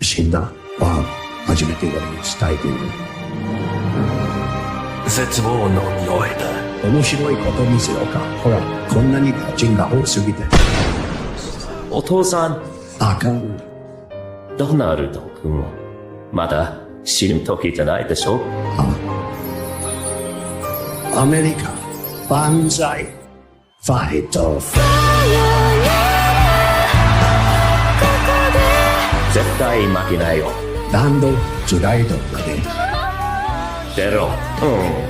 死んだは初めて俺に伝えている。絶望の匂いだ。面白いこと見せようか。ほら、こんなに人が多すぎて。お父さん。あかん。ドナルド君はまだ死ぬ時じゃないでしょ。アメリカ万歳ファイト。絶対負けないよ。何度辛いとかで。ゼロ。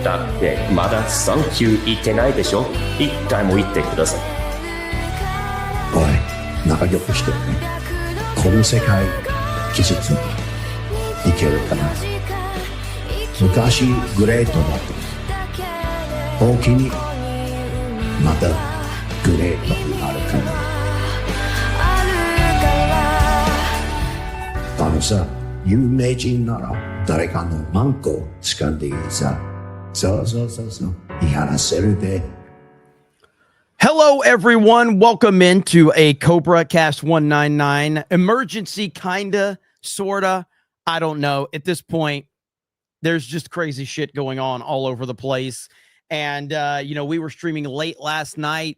だってまだサンキュー言ってないでしょ。一回も言ってください。おい、仲良くしてね。この世界季節にいけるかな。昔グレートだと大きにまたグレートになるかな。あのさ、有名人なら誰かのマンコ掴んでいいさ。そう言い話せるで。Hello, everyone. Welcome into a Cobra Cast 199 emergency, kinda, sorta. I don't know. At this point, there's just crazy shit going on all over the place. And, we were streaming late last night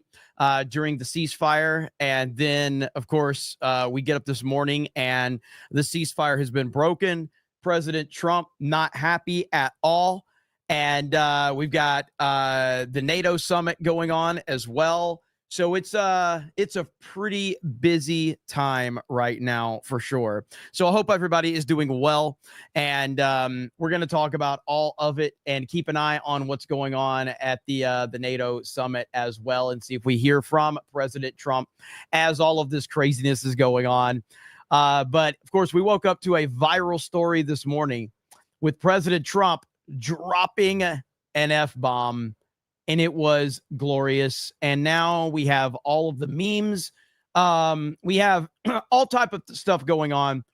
during the ceasefire. And then, of course, we get up this morning and the ceasefire has been broken. President Trump not happy at all. And we've got the NATO summit going on as well. So it's a pretty busy time right now for sure. So I hope everybody is doing well. And we're going to talk about all of it and keep an eye on what's going on at the NATO summit as well and see if we hear from President Trump as all of this craziness is going on. But of course, we woke up to a viral story this morning with President Trump dropping an F-bomb, and it was glorious. And now we have all of the memes. We have all type of stuff going on,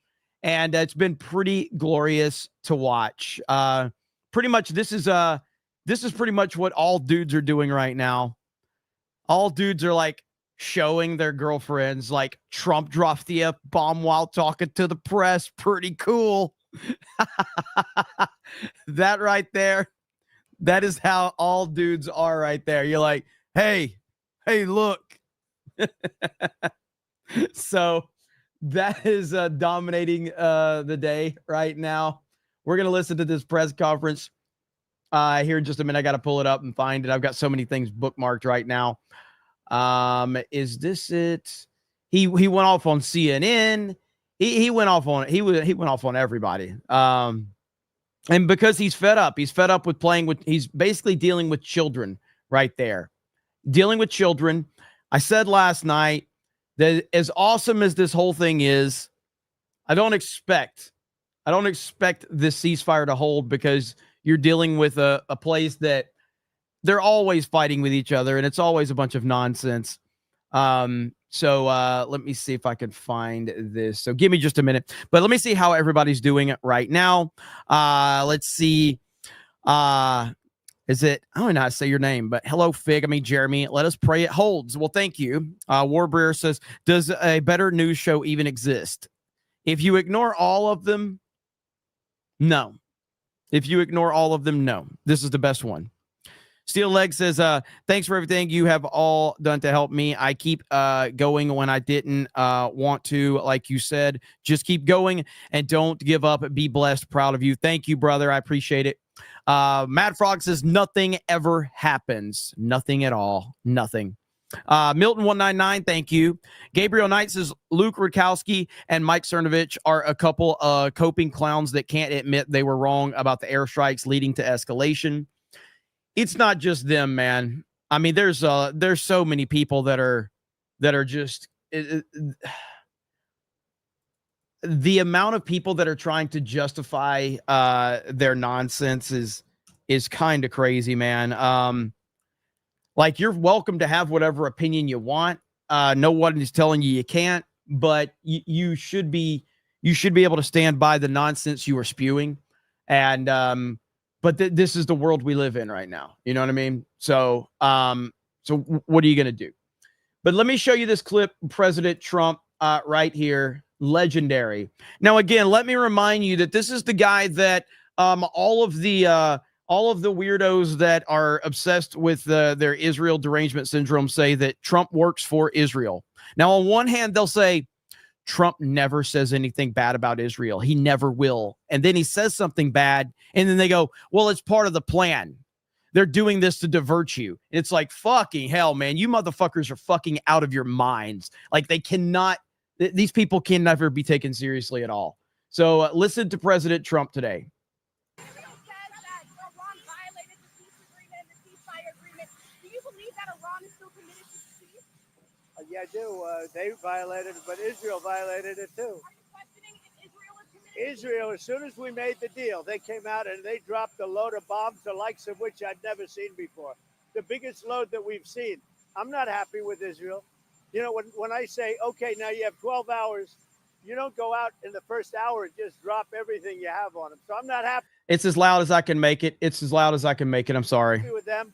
and it's been pretty glorious to watch. Pretty much this is pretty much what all dudes are doing right now. All dudes are like showing their girlfriends like Trump dropped the F-bomb while talking to the press. Pretty cool. That right there, that is how all dudes are right there. You're like, hey, look. So that is dominating the day right now. We're going to listen to this press conference here in just a minute. I got to pull it up and find it. I've got so many things bookmarked right now. Is this it? He went off on CNN. He went off on he went off on everybody. And because he's fed up with playing with, he's basically dealing with children right there. Dealing with children. I said last night that as awesome as this whole thing is, I don't expect this ceasefire to hold because you're dealing with a place that they're always fighting with each other and it's always a bunch of nonsense. So let me see if I can find this. So give me just a minute, but let me see how everybody's doing right now. Let's see. Is it, I don't know how to say your name, but hello, Jeremy. Let us pray it holds. Well, thank you. Warbrier says, does a better news show even exist? If you ignore all of them, no. If you ignore all of them, no. This is the best one. Steel Leg says, thanks for everything you have all done to help me. I keep going when I didn't want to, like you said. Just keep going and don't give up. Be blessed. Proud of you. Thank you, brother. I appreciate it. Mad Frog says, nothing ever happens. Nothing at all. Nothing. Milton199, thank you. Gabriel Knight says, Luke Rudkowski and Mike Cernovich are a couple coping clowns that can't admit they were wrong about the airstrikes leading to escalation. It's not just them, man. I mean, there's so many people that are just the amount of people that are trying to justify their nonsense is kind of crazy, man. Like, you're welcome to have whatever opinion you want. No one is telling you can't, but you should be able to stand by the nonsense you are spewing. And but this is the world we live in right now. You know what I mean? So what are you going to do? But let me show you this clip, President Trump, right here. legendary. Now, again, let me remind you that this is the guy that all of the weirdos that are obsessed with their Israel derangement syndrome say that Trump works for Israel. Now, on one hand, they'll say Trump never says anything bad about Israel. He never will. And then he says something bad, and then they go, well, it's part of the plan. They're doing this to divert you. It's like, fucking hell, man. You motherfuckers are fucking out of your minds. Like, they cannot, these people can never be taken seriously at all. So listen to President Trump today. Yeah, I do. They violated it, but Israel violated it too. Are you questioning if Israel is committed? Israel, as soon as we made the deal, they came out and they dropped a load of bombs, the likes of which I'd never seen before. The biggest load that we've seen. I'm not happy with Israel. You know, when I say, okay, now you have 12 hours, you don't go out in the first hour and just drop everything you have on them. So I'm not happy. It's as loud as I can make it. It's as loud as I can make it. I'm sorry. With them.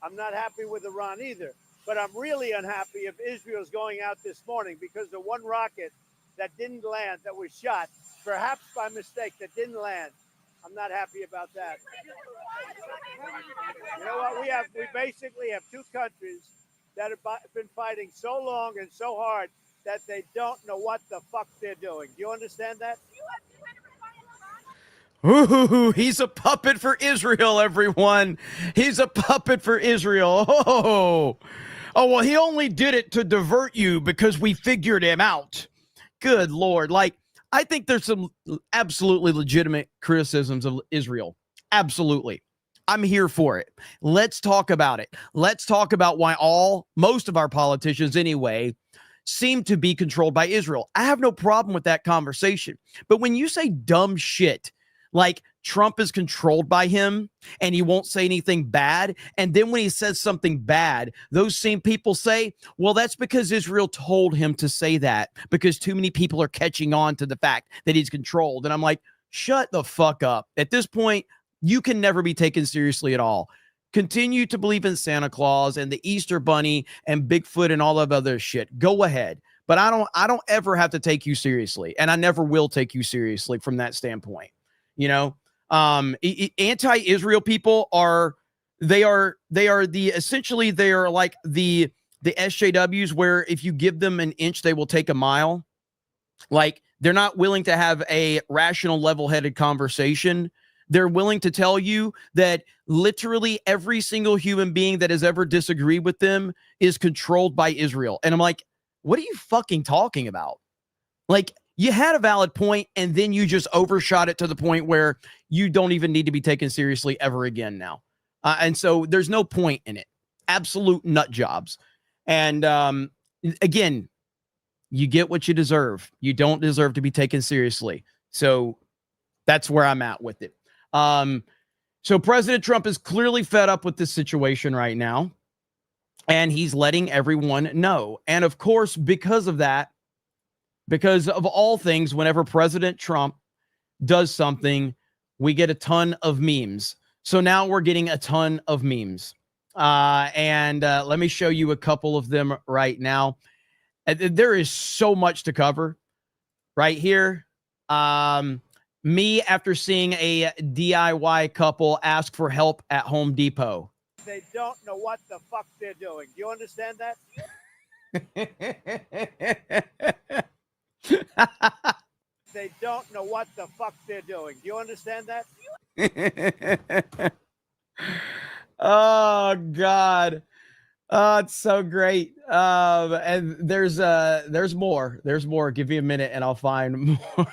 I'm not happy with Iran either. But I'm really unhappy if Israel's going out this morning because the one rocket that didn't land, that was shot, perhaps by mistake, that didn't land. I'm not happy about that. You know what? We basically have two countries that have been fighting so long and so hard that they don't know what the fuck they're doing. Do you understand that? Ooh, he's a puppet for Israel, everyone. He's a puppet for Israel. Oh, well, he only did it to divert you because we figured him out. Good Lord. Like, I think there's some absolutely legitimate criticisms of Israel. Absolutely. I'm here for it. Let's talk about it. Let's talk about why most of our politicians anyway seem to be controlled by Israel. I have no problem with that conversation. But when you say dumb shit, like Trump is controlled by him and he won't say anything bad. And then when he says something bad, those same people say, well, that's because Israel told him to say that because too many people are catching on to the fact that he's controlled. And I'm like, shut the fuck up. At this point, you can never be taken seriously at all. Continue to believe in Santa Claus and the Easter Bunny and Bigfoot and all of other shit. Go ahead. But I don't ever have to take you seriously. And I never will take you seriously from that standpoint. You know, anti-Israel people are essentially like the SJWs, where if you give them an inch, they will take a mile. Like, they're not willing to have a rational, level-headed conversation. They're willing to tell you that literally every single human being that has ever disagreed with them is controlled by Israel. And I'm like, what are you fucking talking about? Like, you had a valid point, and then you just overshot it to the point where you don't even need to be taken seriously ever again now. And so there's no point in it. Absolute nut jobs. And again, you get what you deserve. You don't deserve to be taken seriously. So that's where I'm at with it. So President Trump is clearly fed up with this situation right now, and he's letting everyone know. And of course, because of that, because of all things, whenever President Trump does something, we get a ton of memes. So now we're getting a ton of memes. And let me show you a couple of them right now. There is so much to cover right here. Me after seeing a DIY couple ask for help at Home Depot. They don't know what the fuck they're doing. Do you understand that? They don't know what the fuck they're doing. Do you understand that? Oh God. Oh, it's so great. And there's more. There's more. Give me a minute and I'll find more.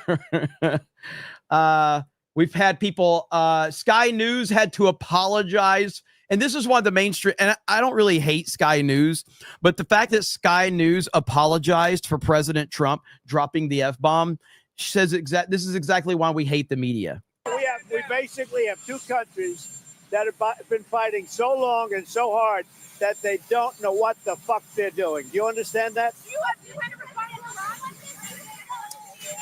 We've had people, Sky News had to apologize. And this is why the mainstream, and I don't really hate Sky News, but the fact that Sky News apologized for President Trump dropping the F-bomb says this is exactly why we hate the media. We basically have two countries that have been fighting so long and so hard that they don't know what the fuck they're doing. Do you understand that?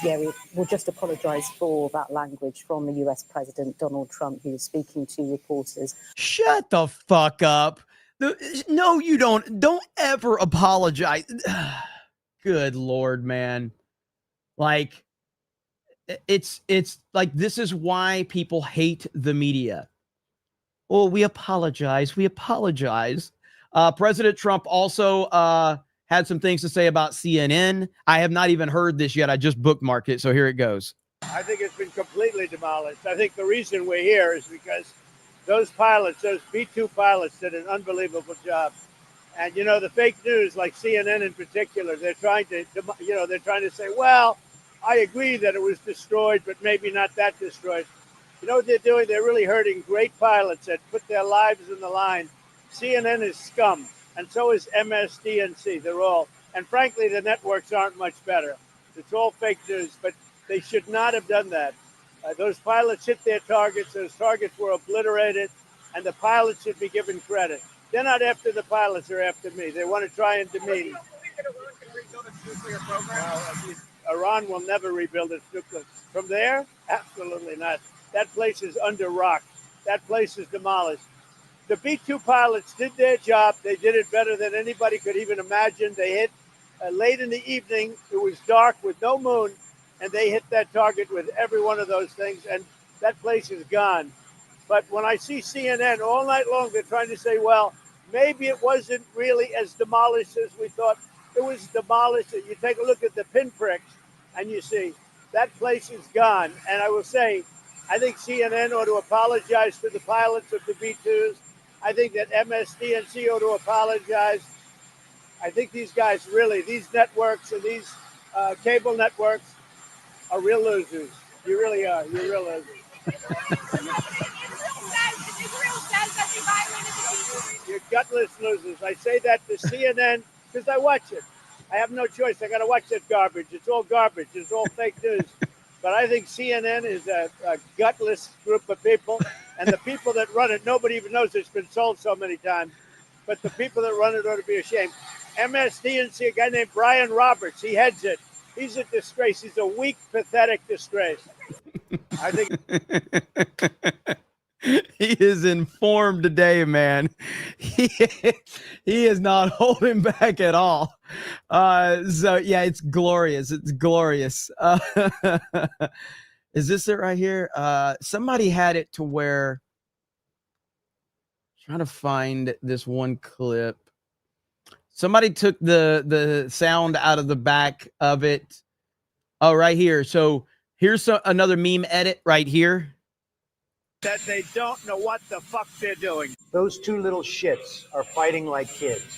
Yeah, we'll just apologise for that language from the US President Donald Trump, who was speaking to reporters. Shut the fuck up. No, you don't. Don't ever apologize. Good Lord, man. Like, it's like, this is why people hate the media. Oh, we apologize. We apologize. President Trump also had some things to say about CNN. I have not even heard this yet. I just bookmarked it. So here it goes. I think it's been completely demolished. I think the reason we're here is because those pilots, those B-2 pilots, did an unbelievable job. And, you know, the fake news, like CNN in particular, they're trying to say, well, I agree that it was destroyed, but maybe not that destroyed. You know what they're doing? They're really hurting great pilots that put their lives in the line. CNN is scum, and so is MSDNC. They're all, and frankly, the networks aren't much better. It's all fake news, but they should not have done that. Those pilots hit their targets. Those targets were obliterated, and the pilots should be given credit. They're not after the pilots, they're after me. They want to try and demean. Iran will never rebuild its nuclear. From there? Absolutely not. That place is under rock. That place is demolished. The B-2 pilots did their job. They did it better than anybody could even imagine. They hit late in the evening. It was dark with no moon, and they hit that target with every one of those things, and that place is gone. But when I see CNN all night long, they're trying to say, well, maybe it wasn't really as demolished as we thought. It was demolished. You take a look at the pinpricks, and you see that place is gone. And I will say, I think CNN ought to apologize to the pilots of the B-2s. I think that MSDNC ought to apologize. I think these guys really, these networks and these cable networks are real losers. You really are. You're real losers. You're gutless losers. I say that to CNN because I watch it. I have no choice. I got to watch that garbage. It's all garbage. It's all fake news. But I think CNN is a gutless group of people. And the people that run it, nobody even knows it's been sold so many times. But the people that run it ought to be ashamed. MSDNC, a guy named Brian Roberts, he heads it. He's a disgrace. He's a weak, pathetic disgrace. I think he is informed today, man. He is not holding back at all. So yeah, it's glorious. It's glorious. Is this it right here? Somebody had it to where, trying to find this one clip. Somebody took the sound out of the back of it. Oh, right here. So here's another meme edit right here. That they don't know what the fuck they're doing. Those two little shits are fighting like kids.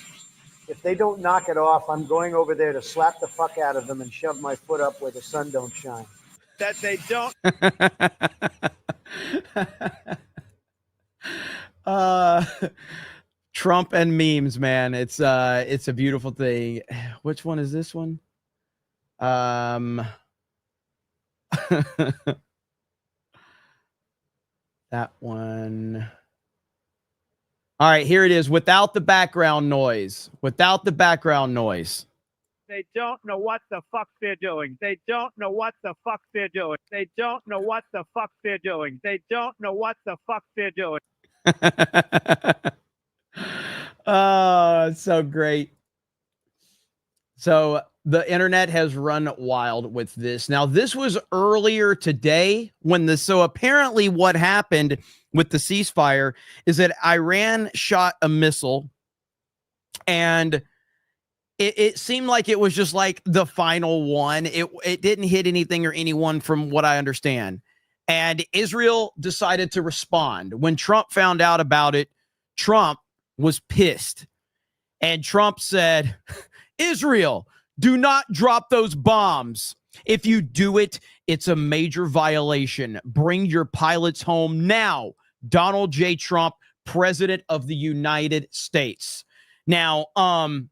If they don't knock it off, I'm going over there to slap the fuck out of them and shove my foot up where the sun don't shine. That they don't. Trump and memes, man. It's a beautiful thing. Which one is this one? That one. All right, here it is. Without the background noise. Without the background noise. They don't know what the fuck they're doing. They don't know what the fuck they're doing. They don't know what the fuck they're doing. They don't know what the fuck they're doing. Oh, it's so great. So the internet has run wild with this. Now, this was earlier today when so apparently what happened with the ceasefire is that Iran shot a missile, and it seemed like it was just like the final one. It didn't hit anything or anyone from what I understand. And Israel decided to respond. When Trump found out about it, Trump was pissed. And Trump said, Israel, do not drop those bombs. If you do it, it's a major violation. Bring your pilots home now. Donald J. Trump, President of the United States. Now, and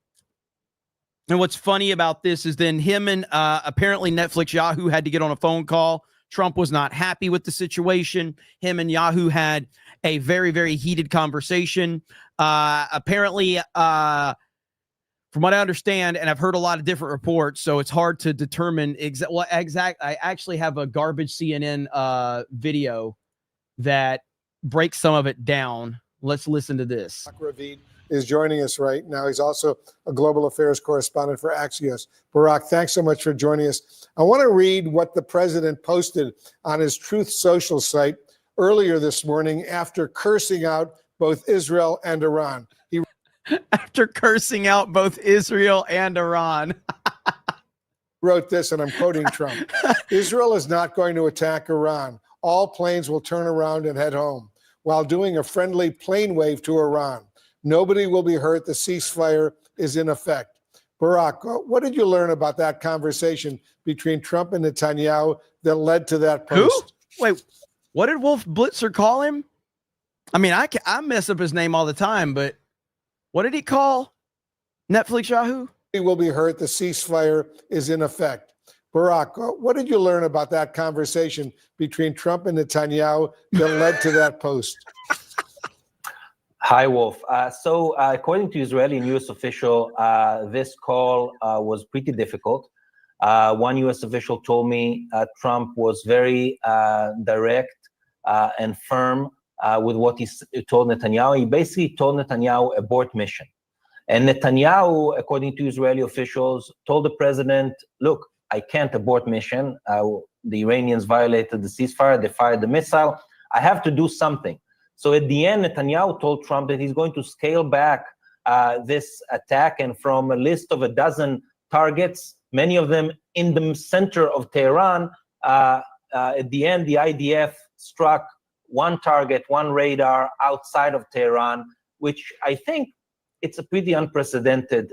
what's funny about this is then him and apparently Netflix Yahoo had to get on a phone call. Trump was not happy with the situation. Him and Yahoo had a very, very heated conversation. Apparently, from what I understand, and I've heard a lot of different reports, so it's hard to determine exact. I actually have a garbage CNN video that breaks some of it down. Let's listen to this. Ravine is joining us right now. He's also a global affairs correspondent for Axios. Barak, thanks so much for joining us. I want to read what the president posted on his Truth Social site earlier this morning after cursing out both Israel and Iran. He After cursing out both Israel and Iran. wrote this, and I'm quoting Trump. Israel is not going to attack Iran. All planes will turn around and head home while doing a friendly plane wave to Iran. Nobody will be hurt. The ceasefire is in effect. Barak, what did you learn about that conversation between Trump and Netanyahu that led to that post? Who? Wait, what did Wolf Blitzer call him? I mean, I mess up his name all the time, but what did he call Netflix Yahoo? Will be hurt. The ceasefire is in effect. Barak, what did you learn about that conversation between Trump and Netanyahu that led to that post? Hi, Wolf. So according to Israeli news official, this call was pretty difficult. One U.S. official told me Trump was very direct and firm with what he told Netanyahu. He basically told Netanyahu abort mission. And Netanyahu, according to Israeli officials, told the president, look, I can't abort mission. The Iranians violated the ceasefire. They fired the missile. I have to do something. So at the end, Netanyahu told Trump that he's going to scale back this attack. And from a list of a dozen targets, many of them in the center of Tehran, at the end, the IDF struck one target, one radar outside of Tehran, which I think it's a pretty unprecedented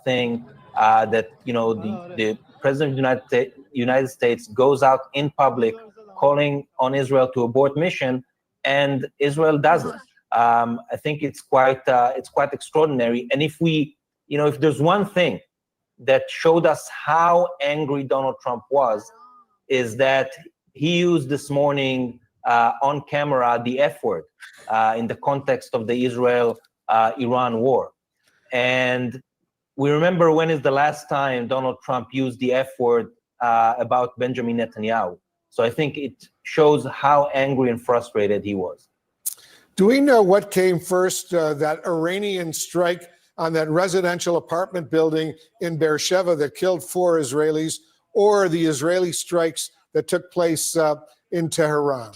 thing that, you know, the president of the United States goes out in public calling on Israel to abort mission, and Israel doesn't. I think it's quite extraordinary. And if we, you know, if there's one thing that showed us how angry Donald Trump was, is that he used this morning on camera the F word in the context of the Israel-Iran war. And we remember, when is the last time Donald Trump used the F word about Benjamin Netanyahu? So I think it shows how angry and frustrated he was. Do we know what came first, that Iranian strike on that residential apartment building in Beersheba that killed 4 Israelis, or the Israeli strikes that took place in Tehran?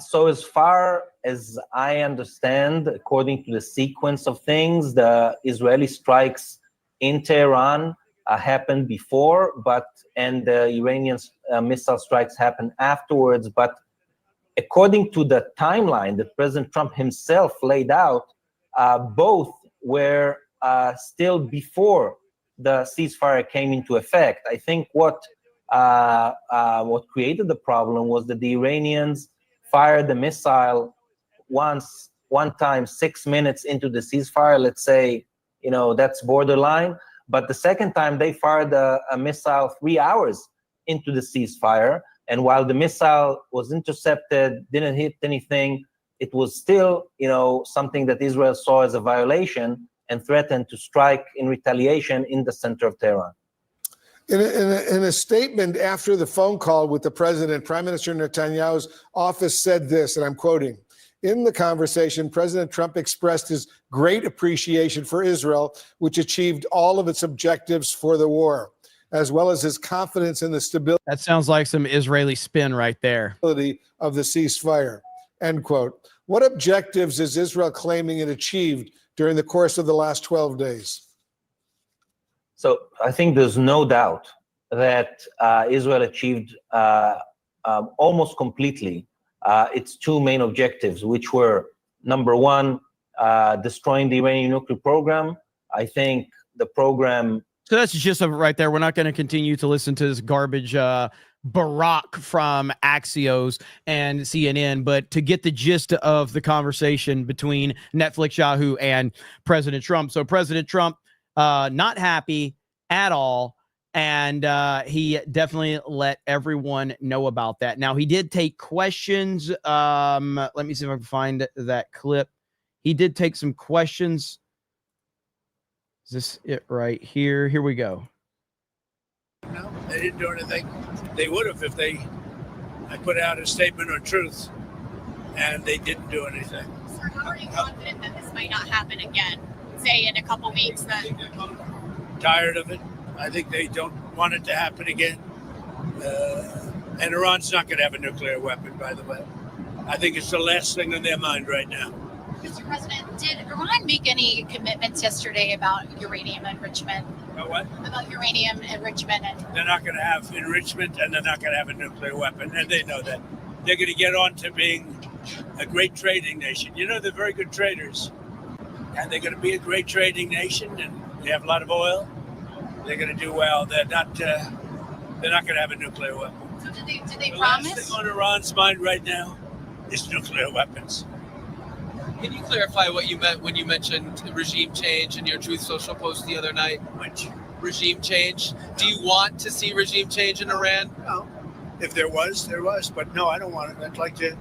So as far as I understand, according to the sequence of things, the Israeli strikes in Tehran happened before, and the Iranian missile strikes happened afterwards. But according to the timeline that President Trump himself laid out, both were still before the ceasefire came into effect. I think what created the problem was that the Iranians fired the missile one time 6 minutes into the ceasefire. Let's say, you know, that's borderline. But the second time they fired a missile 3 hours into the ceasefire. And while the missile was intercepted, didn't hit anything, it was still, you know, something that Israel saw as a violation and threatened to strike in retaliation in the center of Tehran. In a statement after the phone call with the president, Prime Minister Netanyahu's office said this, and I'm quoting, "In the conversation, President Trump expressed his great appreciation for Israel, which achieved all of its objectives for the war, as well as his confidence in the stability." That sounds like some Israeli spin right there. "Of the ceasefire," end quote. What objectives is Israel claiming it achieved during the course of the last 12 days? So I think there's no doubt that Israel achieved almost completely its 2 main objectives, which were, number one, destroying the Iranian nuclear program. I think the program... So that's just right there. We're not going to continue to listen to this garbage Barak from Axios and CNN, but to get the gist of the conversation between Netflix Yahoo and President Trump. So President Trump, not happy at all, and he definitely let everyone know about that. Now, he did take questions. Let me see if I can find that clip. He did take some questions. Is this it right here? Here we go. No, they didn't do anything. They would have if I put out a statement on truth, and they didn't do anything. How are you confident that this might not happen again? Say in a couple weeks that. Tired of it. I think they don't want it to happen again. And Iran's not going to have a nuclear weapon, by the way. I think it's the last thing on their mind right now. Mr. President, did Iran make any commitments yesterday about uranium enrichment? About what? About uranium enrichment. They're not going to have enrichment, and they're not going to have a nuclear weapon, and they know that. They're going to get on to being a great trading nation. You know, they're very good traders, and they're going to be a great trading nation, and they have a lot of oil. They're going to do well. They're not going to have a nuclear weapon. So did they The promise? last thing on Iran's mind right now is nuclear weapons. Can you clarify what you meant when you mentioned regime change in your Truth Social post the other night? Which, Regime change? Do you want to see regime change in Iran? no, if there was, there was. But no, I don't want it. I'd like to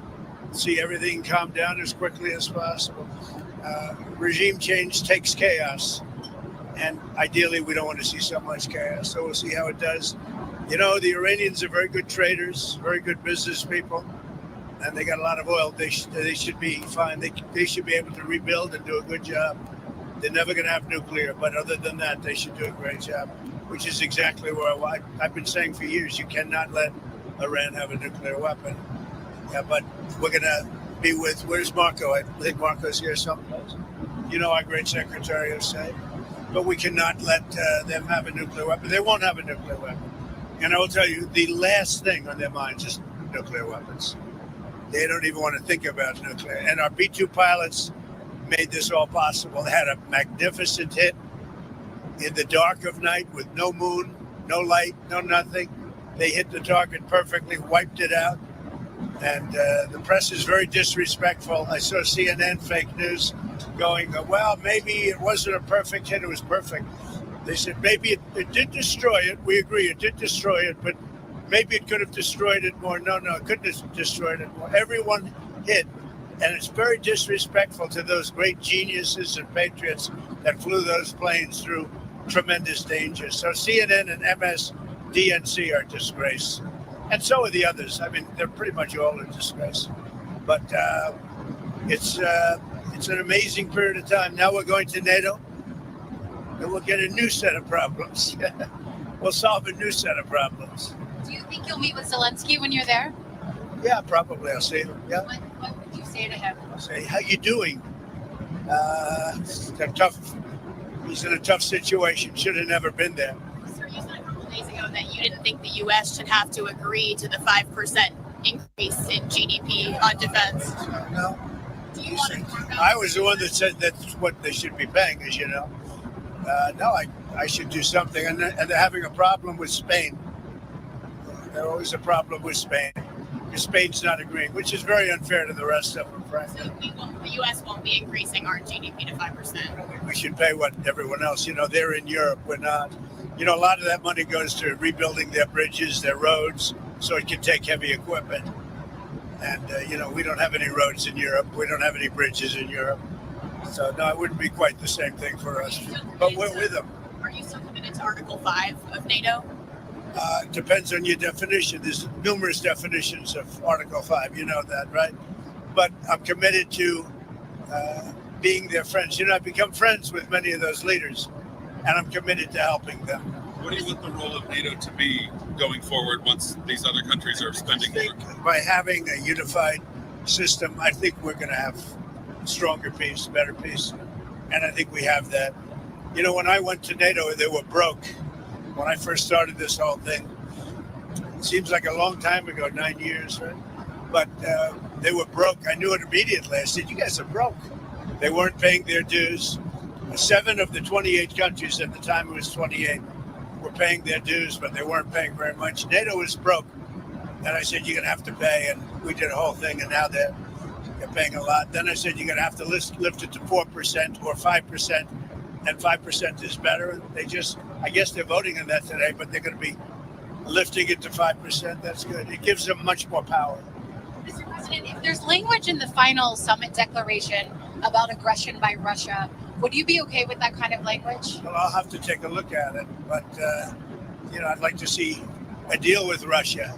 see everything calm down as quickly as possible. Regime change takes chaos. And ideally, we don't want to see so much chaos. So we'll see how it does. You know, the Iranians are very good traders, very good business people. And they got a lot of oil. They should be fine. They should be able to rebuild and do a good job. They're never going to have nuclear, but other than that, they should do a great job, which is exactly where I've been saying for years, you cannot let Iran have a nuclear weapon. Yeah, but we're going to be with, where's Marco? I think Marco's here someplace. You know, our great Secretary of State. But we cannot let them have a nuclear weapon. They won't have a nuclear weapon. And I will tell you, the last thing on their minds is nuclear weapons. They don't even want to think about nuclear. And our B-2 pilots made this all possible. They had a magnificent hit in the dark of night with no moon, no light, no nothing. They hit the target perfectly, wiped it out. And the press is very disrespectful. I saw CNN fake news going, well, maybe it wasn't a perfect hit. It was perfect. They said maybe it did destroy it. We agree it did destroy it, but maybe it could have destroyed it more. No, it couldn't have destroyed it more. Everyone hit. And it's very disrespectful to those great geniuses and patriots that flew those planes through tremendous danger. So CNN and MSDNC are a disgrace. And so are the others. I mean, they're pretty much all a disgrace. But it's an amazing period of time. Now we're going to NATO, and we'll get a new set of problems. We'll solve a new set of problems. Do you think you'll meet with Zelensky when you're there? Yeah, probably. I'll see him. Yeah. What would you say to him? I'll say, how you doing? They're tough. He's in a tough situation. Should have never been there. Sir, you said a couple days ago that you didn't think the U.S. should have to agree to the 5% increase in GDP on defense. No. Do you want to I was the one that said that's what they should be paying, as you know. No, I should do something. And they're having a problem with Spain. There's always a problem with Spain. Because Spain's not agreeing, which is very unfair to the rest of them, frankly. So the U.S. won't be increasing our GDP to 5%. We should pay what everyone else, they're in Europe, we're not. A lot of that money goes to rebuilding their bridges, their roads, so it can take heavy equipment. And, we don't have any roads in Europe. We don't have any bridges in Europe. So, no, it wouldn't be quite the same thing for us. But we're with them. Are you still committed to Article 5 of NATO? Depends on your definition. There's numerous definitions of Article 5. You know that, right? But I'm committed to being their friends. I've become friends with many of those leaders, and I'm committed to helping them. What do you want the role of NATO to be going forward once these other countries are spending more? By having a unified system, I think we're going to have stronger peace, better peace. And I think we have that. When I went to NATO, they were broke. When I first started this whole thing, it seems like a long time ago, 9 years, right? But they were broke. I knew it immediately. I said, you guys are broke. They weren't paying their dues. 7 of the 28 countries, at the time it was 28, were paying their dues, but they weren't paying very much. NATO was broke. And I said, you're going to have to pay. And we did a whole thing, and now they're paying a lot. Then I said, you're going to have to lift it to 4% or 5%, and 5% is better. And I guess they're voting on that today, but they're going to be lifting it to 5%. That's good. It gives them much more power. Mr. President, if there's language in the final summit declaration about aggression by Russia, would you be okay with that kind of language? Well, I'll have to take a look at it. But, I'd like to see a deal with Russia.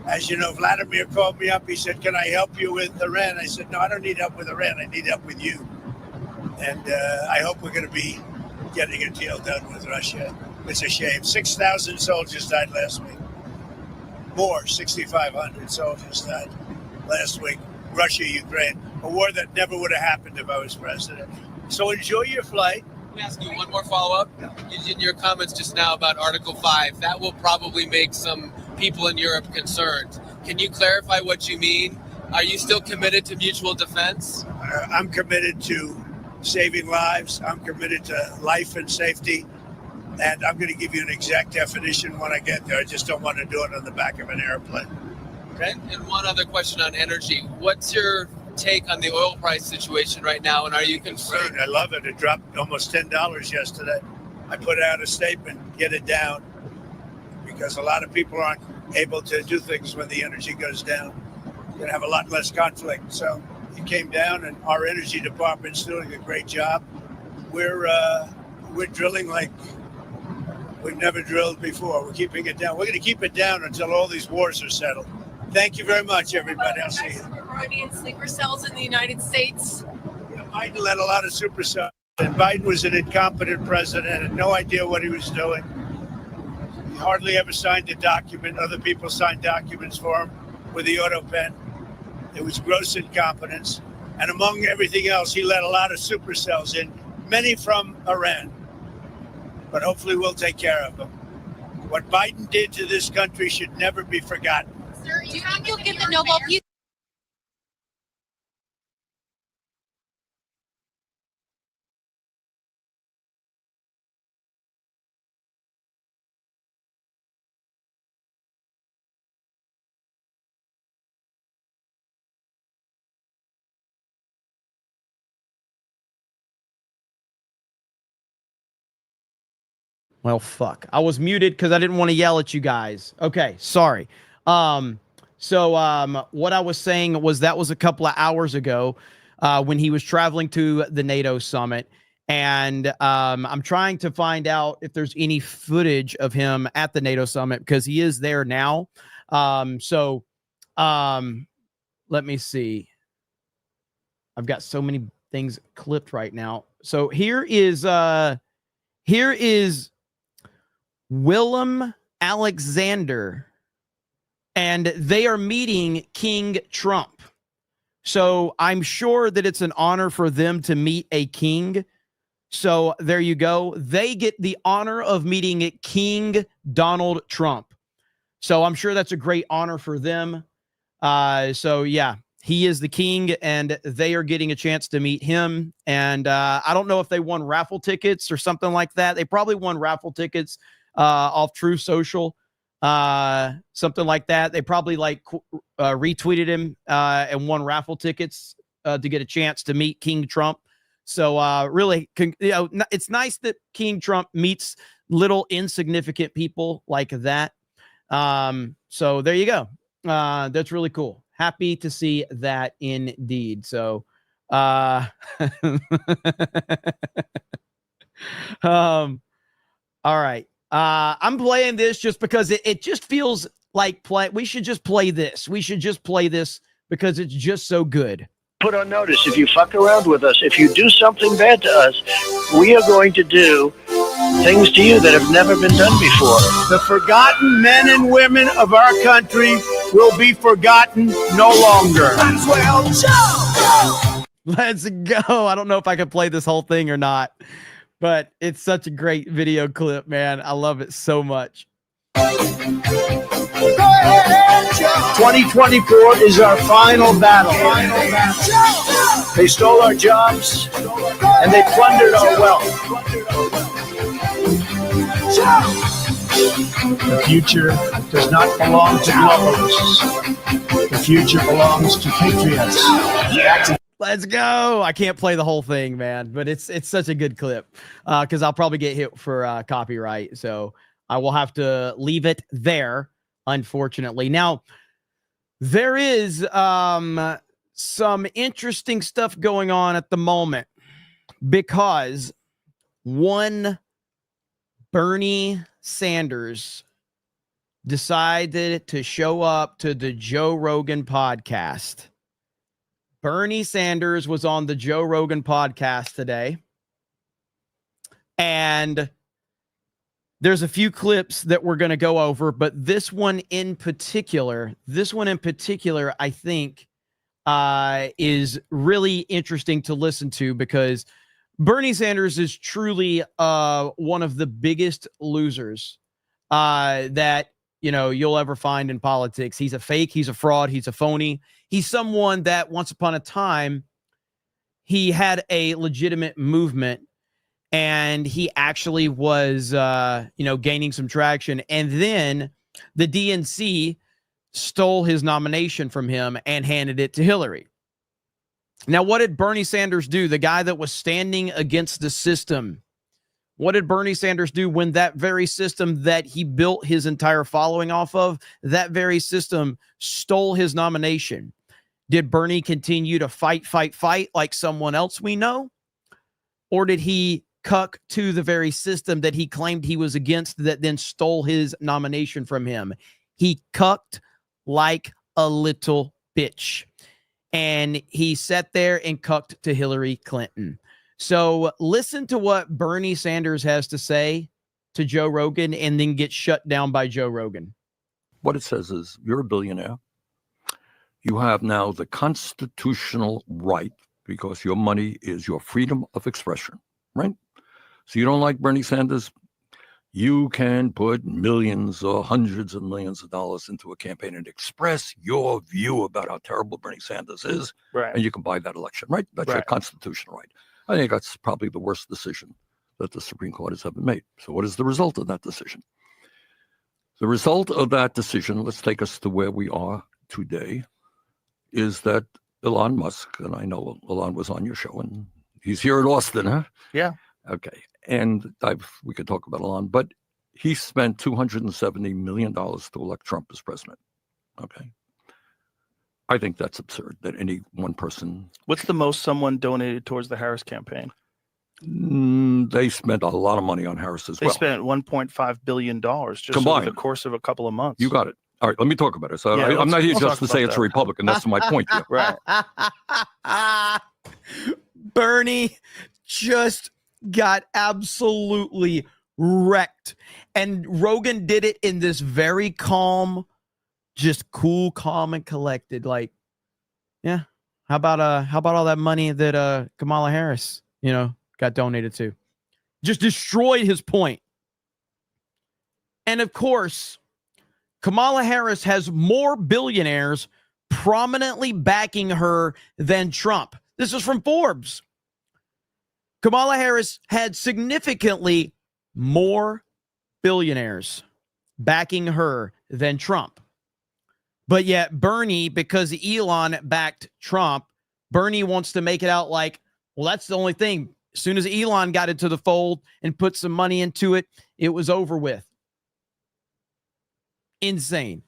As you know, Vladimir called me up. He said, "Can I help you with Iran?" I said, "No, I don't need help with Iran. I need help with you." And I hope we're going to be getting a deal done with Russia. It's a shame. 6,000 soldiers died last week. More, 6,500 soldiers died last week. Russia, Ukraine, a war that never would have happened if I was president. So enjoy your flight. Let me ask you one more follow-up. In your comments just now about Article 5, that will probably make some people in Europe concerned. Can you clarify what you mean? Are you still committed to mutual defense? I'm committed to saving lives. I'm committed to life and safety. And I'm going to give you an exact definition when I get there. I just don't want to do it on the back of an airplane. Okay. And one other question on energy. What's your take on the oil price situation right now, and are you concerned? I love it. It dropped almost $10 yesterday. I put out a statement, get it down, because a lot of people aren't able to do things when the energy goes down. You're going to have a lot less conflict. So it came down, and our energy department's doing a great job. We're drilling like we've never drilled before. We're keeping it down. We're going to keep it down until all these wars are settled. Thank you very much, everybody. I'll see you. Iranian sleeper cells in the United States. Biden led a lot of super cells, and Biden was an incompetent president, had no idea what he was doing. He hardly ever signed a document. Other people signed documents for him with the auto pen. It was gross incompetence. And among everything else, he let a lot of super cells in, many from Iran. But hopefully we'll take care of them. What Biden did to this country should never be forgotten. Sir, do you think you'll get the Nobel Peace? Well, fuck. I was muted because I didn't want to yell at you guys. Okay, sorry. So what I was saying was that was a couple of hours ago when he was traveling to the NATO summit. And I'm trying to find out if there's any footage of him at the NATO summit because he is there now. Let me see. I've got so many things clipped right now. So here is Willem Alexander, and they are meeting King Trump. So I'm sure that it's an honor for them to meet a king. So there you go. They get the honor of meeting King Donald Trump. So I'm sure that's a great honor for them. So yeah, he is the king and they are getting a chance to meet him. And I don't know if they won raffle tickets or something like that. They probably won raffle tickets off True Social, something like that. They probably retweeted him and won raffle tickets to get a chance to meet King Trump. So really, it's nice that King Trump meets little insignificant people like that. So there you go. That's really cool. Happy to see that indeed. So, all right. I'm playing this just because it just feels like we should just play this. We should just play this because it's just so good. Put on notice, if you fuck around with us, if you do something bad to us, we are going to do things to you that have never been done before. The forgotten men and women of our country will be forgotten no longer. Let's go. I don't know if I can play this whole thing or not, but it's such a great video clip, man. I love it so much. 2024 is our final battle. They stole our jobs and they plundered our wealth. The future does not belong to globalists. The future belongs to patriots. Let's go. I can't play the whole thing, man, but it's such a good clip because I'll probably get hit for copyright. So I will have to leave it there, unfortunately. Now, there is some interesting stuff going on at the moment because one Bernie Sanders decided to show up to the Joe Rogan podcast. Bernie Sanders was on the Joe Rogan podcast today. And there's a few clips that we're going to go over, but this one in particular, I think is really interesting to listen to because Bernie Sanders is truly one of the biggest losers that you'll ever find in politics. He's a fake, he's a fraud, he's a phony. He's someone that once upon a time he had a legitimate movement and he actually was gaining some traction, and then the DNC stole his nomination from him and handed it to Hillary. Now, what did Bernie Sanders do? The guy that was standing against the system. What did Bernie Sanders do when that very system that he built his entire following off of, that very system stole his nomination? Did Bernie continue to fight like someone else we know? Or did he cuck to the very system that he claimed he was against that then stole his nomination from him? He cucked like a little bitch. And he sat there and cucked to Hillary Clinton. So listen to what Bernie Sanders has to say to Joe Rogan and then get shut down by Joe Rogan. What it says is you're a billionaire. You have now the constitutional right, because your money is your freedom of expression, right? So you don't like Bernie Sanders? You can put millions or hundreds of millions of dollars into a campaign and express your view about how terrible Bernie Sanders is, Right. and you can buy that election, right? That's your Right. constitutional right. I think that's probably the worst decision that the Supreme Court has ever made. So what is the result of that decision? The result of that decision, let's take us to where we are today, is that Elon Musk, and I know Elon was on your show, and he's here in Austin, huh? Yeah. Okay. And we could talk about Elon, but he spent $270 million to elect Trump as president. Okay. I think that's absurd that any one person. What's the most someone donated towards the Harris campaign? They spent a lot of money on Harris as They well. spent $1.5 billion just Combined. over the course of a couple of months. You got it. All right, let me talk about it. So Yeah, I'm not here let's just talk to say about it's that. a Republican. That's my point here. Right. Bernie just got absolutely wrecked. And Rogan did it in this very calm, just cool, calm, and collected. Like, yeah, how about all that money that Kamala Harris, got donated to? Just destroyed his point. And of course, Kamala Harris has more billionaires prominently backing her than Trump. This is from Forbes. Kamala Harris had significantly more billionaires backing her than Trump. But yet Bernie, because Elon backed Trump, Bernie wants to make it out like, well, that's the only thing. As soon as Elon got into the fold and put some money into it, it was over with. Insane.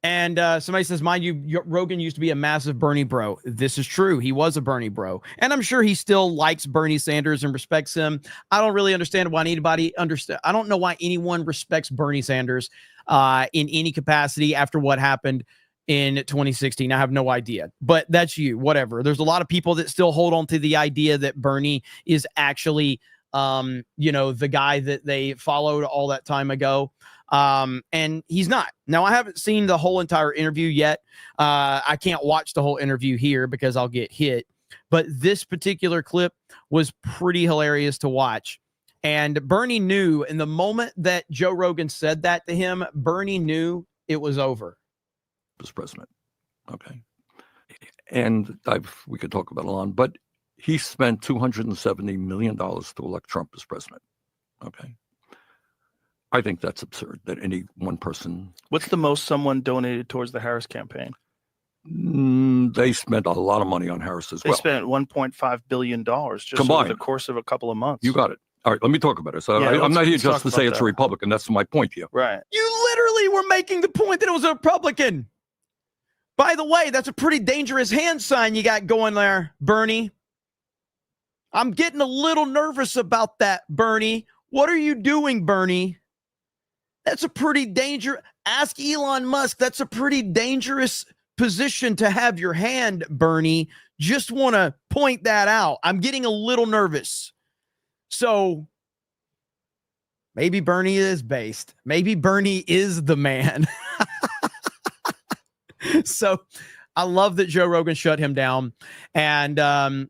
And somebody says, mind you, Rogan used to be a massive Bernie bro. This is true. He was a Bernie bro. And I'm sure he still likes Bernie Sanders and respects him. I don't really understand why I don't know why anyone respects Bernie Sanders in any capacity after what happened in 2016. I have no idea. But that's you. Whatever. There's a lot of people that still hold on to the idea that Bernie is actually, the guy that they followed all that time ago. And he's not. Now, I haven't seen the whole entire interview yet. I can't watch the whole interview here because I'll get hit. But this particular clip was pretty hilarious to watch. And Bernie knew in the moment that Joe Rogan said that to him, Bernie knew it was over. As president. Okay. And we could talk about Elon, but he spent $270 million to elect Trump as president. Okay. I think that's absurd that any one person. What's the most someone donated towards the Harris campaign? They spent a lot of money on Harris as They well. spent $1.5 billion just Combined. over the course of a couple of months. You got it. All right, let me talk about it. So Yeah, I'm not here let's just talk to say about it's that. a Republican. That's my point here. Right. You literally were making the point that it was a Republican. By the way, that's a pretty dangerous hand sign you got going there, Bernie. I'm getting a little nervous about that, Bernie. What are you doing, Bernie? That's a pretty dangerous. Ask Elon Musk. That's a pretty dangerous position to have your hand, Bernie. Just want to point that out. I'm getting a little nervous. So maybe Bernie is based. Maybe Bernie is the man. So I love that Joe Rogan shut him down. And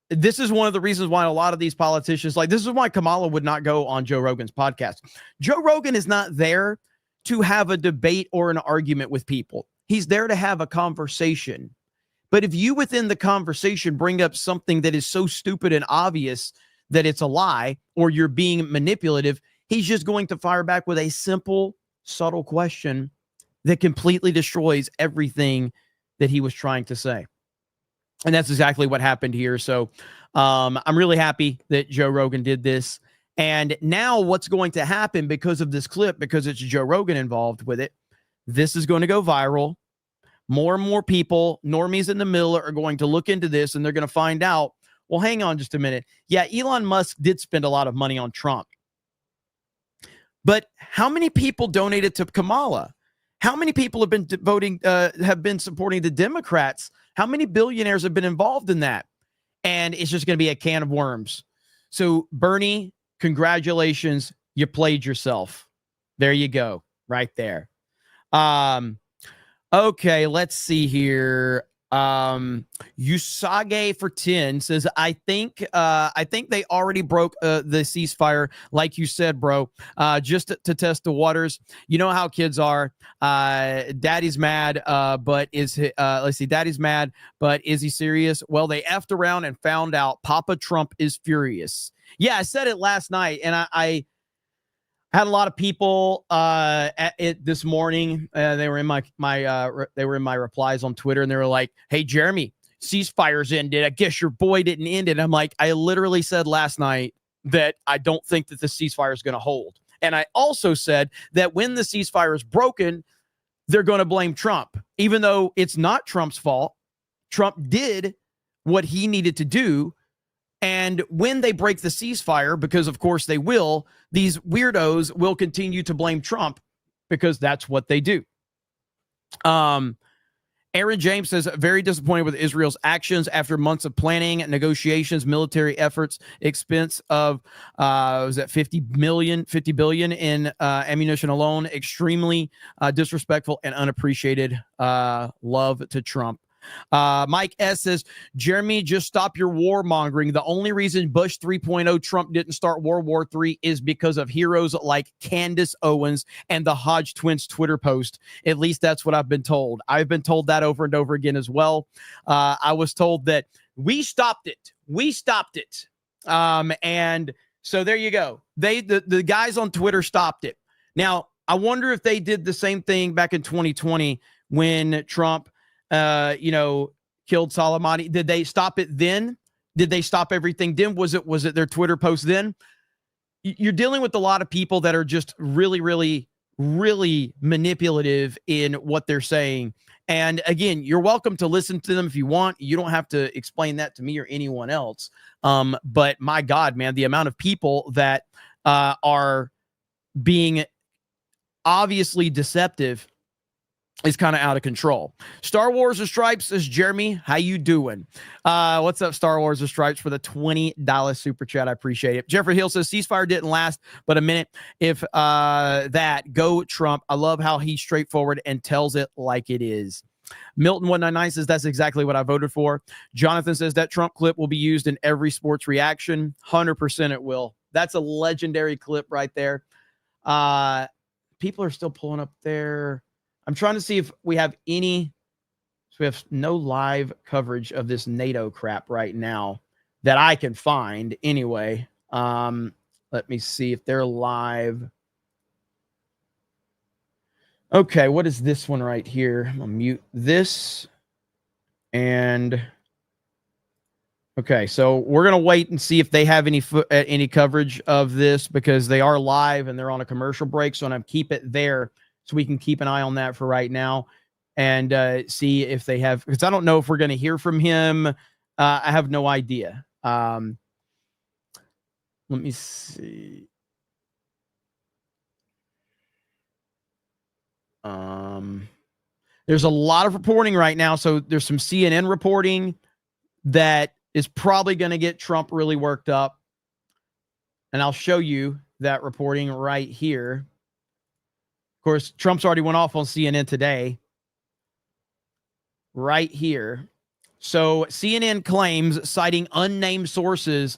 this is one of the reasons why a lot of these politicians, like this is why Kamala would not go on Joe Rogan's podcast. Joe Rogan is not there to have a debate or an argument with people. He's there to have a conversation. But if you within the conversation bring up something that is so stupid and obvious that it's a lie or you're being manipulative, he's just going to fire back with a simple, subtle question that completely destroys everything that he was trying to say. And that's exactly what happened here. So I'm really happy that Joe Rogan did this. And now what's going to happen because of this clip, because it's Joe Rogan involved with it, this is going to go viral. More and more people, normies in the middle, are going to look into this and they're going to find out, well, hang on just a minute. Yeah, Elon Musk did spend a lot of money on Trump. But how many people donated to Kamala? How many people have been voting, have been supporting the Democrats? How many billionaires have been involved in that? And it's just going to be a can of worms. So Bernie, congratulations. You played yourself. There you go. Right there. Okay, let's see here. Usage for 10 says, I think they already broke the ceasefire, like you said, bro, just to test the waters. You know how kids are. Daddy's mad, but is let's see, Daddy's mad, but is he serious? Well, they effed around and found out Papa Trump is furious. Yeah, I said it last night, and I had a lot of people at it this morning. They were in my replies on Twitter, and they were like, "Hey, Jeremy, ceasefire's ended. I guess your boy didn't end it." I'm like, I literally said last night that I don't think that the ceasefire is going to hold, and I also said that when the ceasefire is broken, they're going to blame Trump, even though it's not Trump's fault. Trump did what he needed to do. And when they break the ceasefire, because of course they will, these weirdos will continue to blame Trump because that's what they do. Aaron James says, very disappointed with Israel's actions after months of planning, negotiations, military efforts, expense of, was that 50 billion in ammunition alone. Extremely disrespectful and unappreciated. Love to Trump. Mike S says, Jeremy, just stop your warmongering. The only reason Bush 3.0 Trump didn't start World War III is because of heroes like Candace Owens and the Hodge twins Twitter post. At least that's what I've been told. I've been told that over and over again as well. I was told that we stopped it. We stopped it. And so there you go. The guys on Twitter stopped it. Now, I wonder if they did the same thing back in 2020 when Trump killed Soleimani. Did they stop it then? Did they stop everything then? Was it their Twitter post then? You're dealing with a lot of people that are just really, really, really manipulative in what they're saying. And again, you're welcome to listen to them if you want. You don't have to explain that to me or anyone else. But my God, man, the amount of people that are being obviously deceptive is kind of out of control. Star Wars of Stripes says, Jeremy, how you doing? What's up, Star Wars of Stripes, for the $20 super chat? I appreciate it. Jeffrey Hill says, ceasefire didn't last but a minute. If that, go Trump. I love how he's straightforward and tells it like it is. Milton 199 says, that's exactly what I voted for. Jonathan says, that Trump clip will be used in every sports reaction. 100% it will. That's a legendary clip right there. People are still pulling up there. I'm trying to see if we have any. So we have no live coverage of this NATO crap right now that I can find anyway. Let me see if they're live. Okay, what is this one right here? I'm gonna mute this. And okay, so we're gonna wait and see if they have any coverage of this, because they are live and they're on a commercial break. So I'm gonna keep it there so we can keep an eye on that for right now and see if they have, because I don't know if we're gonna hear from him. I have no idea. Let me see. There's a lot of reporting right now. So there's some CNN reporting that is probably going to get Trump really worked up. And I'll show you that reporting right here. Of course, Trump's already went off on CNN today. Right here. So CNN claims, citing unnamed sources,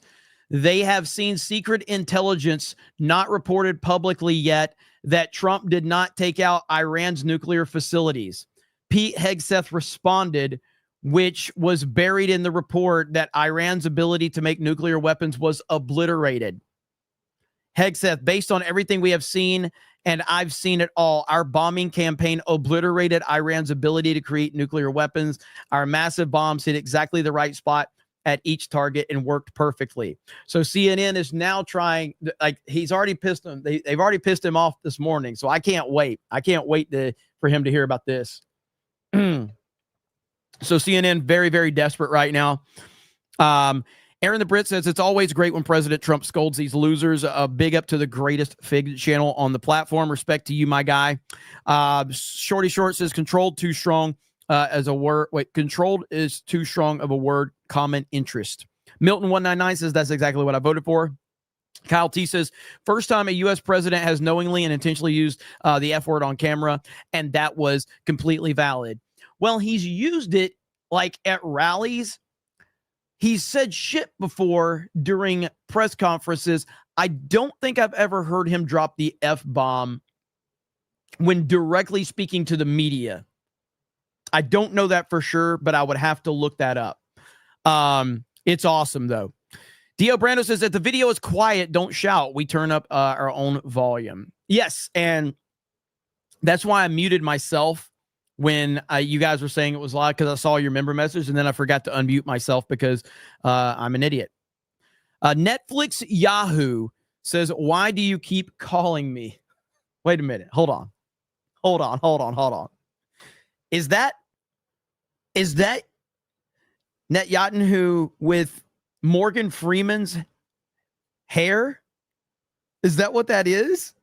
they have seen secret intelligence not reported publicly yet that Trump did not take out Iran's nuclear facilities. Pete Hegseth responded, which was buried in the report, that Iran's ability to make nuclear weapons was obliterated. Hegseth, based on everything we have seen, and I've seen it all, our bombing campaign obliterated Iran's ability to create nuclear weapons. Our massive bombs hit exactly the right spot at each target and worked perfectly. So CNN is now trying, like, he's already pissed him. They've already pissed him off this morning. So I can't wait. I can't wait for him to hear about this. So CNN, very, very desperate right now. Aaron the Brit says, it's always great when President Trump scolds these losers. Big up to the greatest fig channel on the platform. Respect to you, my guy. Shorty Short says, controlled too strong as a word. Wait, controlled is too strong of a word. Common interest. Milton 199 says, that's exactly what I voted for. Kyle T says, first time a U.S. president has knowingly and intentionally used the F word on camera, and that was completely valid. Well, he's used it like at rallies. He's said shit before during press conferences. I don't think I've ever heard him drop the F-bomb when directly speaking to the media. I don't know that for sure, but I would have to look that up. It's awesome, though. Dio Brando says that the video is quiet, don't shout. We turn up our own volume. Yes, and that's why I muted myself when you guys were saying it was loud, because I saw your member message, and then I forgot to unmute myself because I'm an idiot. Netflix Yahoo says, why do you keep calling me? Wait a minute. Hold on. Is that Netanyahu with Morgan Freeman's hair? Is that what that is?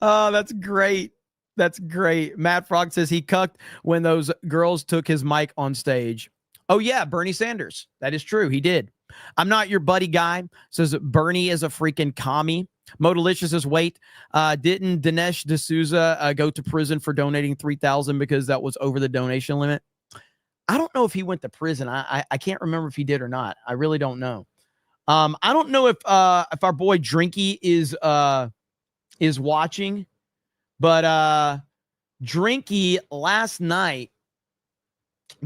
Oh, that's great. That's great. Matt Frog says he cucked when those girls took his mic on stage. Oh, yeah, Bernie Sanders. That is true. He did. I'm not your buddy guy. Says Bernie is a freaking commie. Modalicious says, wait, didn't Dinesh D'Souza go to prison for donating $3,000 because that was over the donation limit? I don't know if he went to prison. I can't remember if he did or not. I really don't know. I don't know if our boy Drinky is watching, but Drinky last night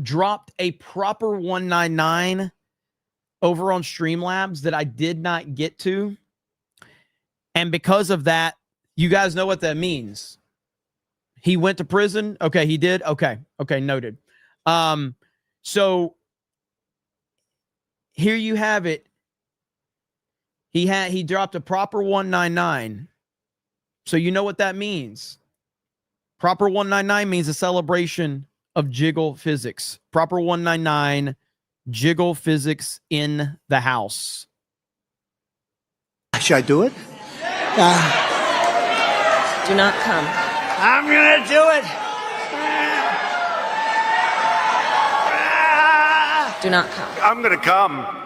dropped a proper 199 over on Streamlabs that I did not get to. And because of that, you guys know what that means. He went to prison. Okay, he did. Okay, noted. So here you have it. He dropped a proper 199. So you know what that means. Proper 199 means a celebration of jiggle physics. Proper 199, jiggle physics in the house. Should I do it? Do not come. I'm gonna do it. Do not come. I'm gonna come.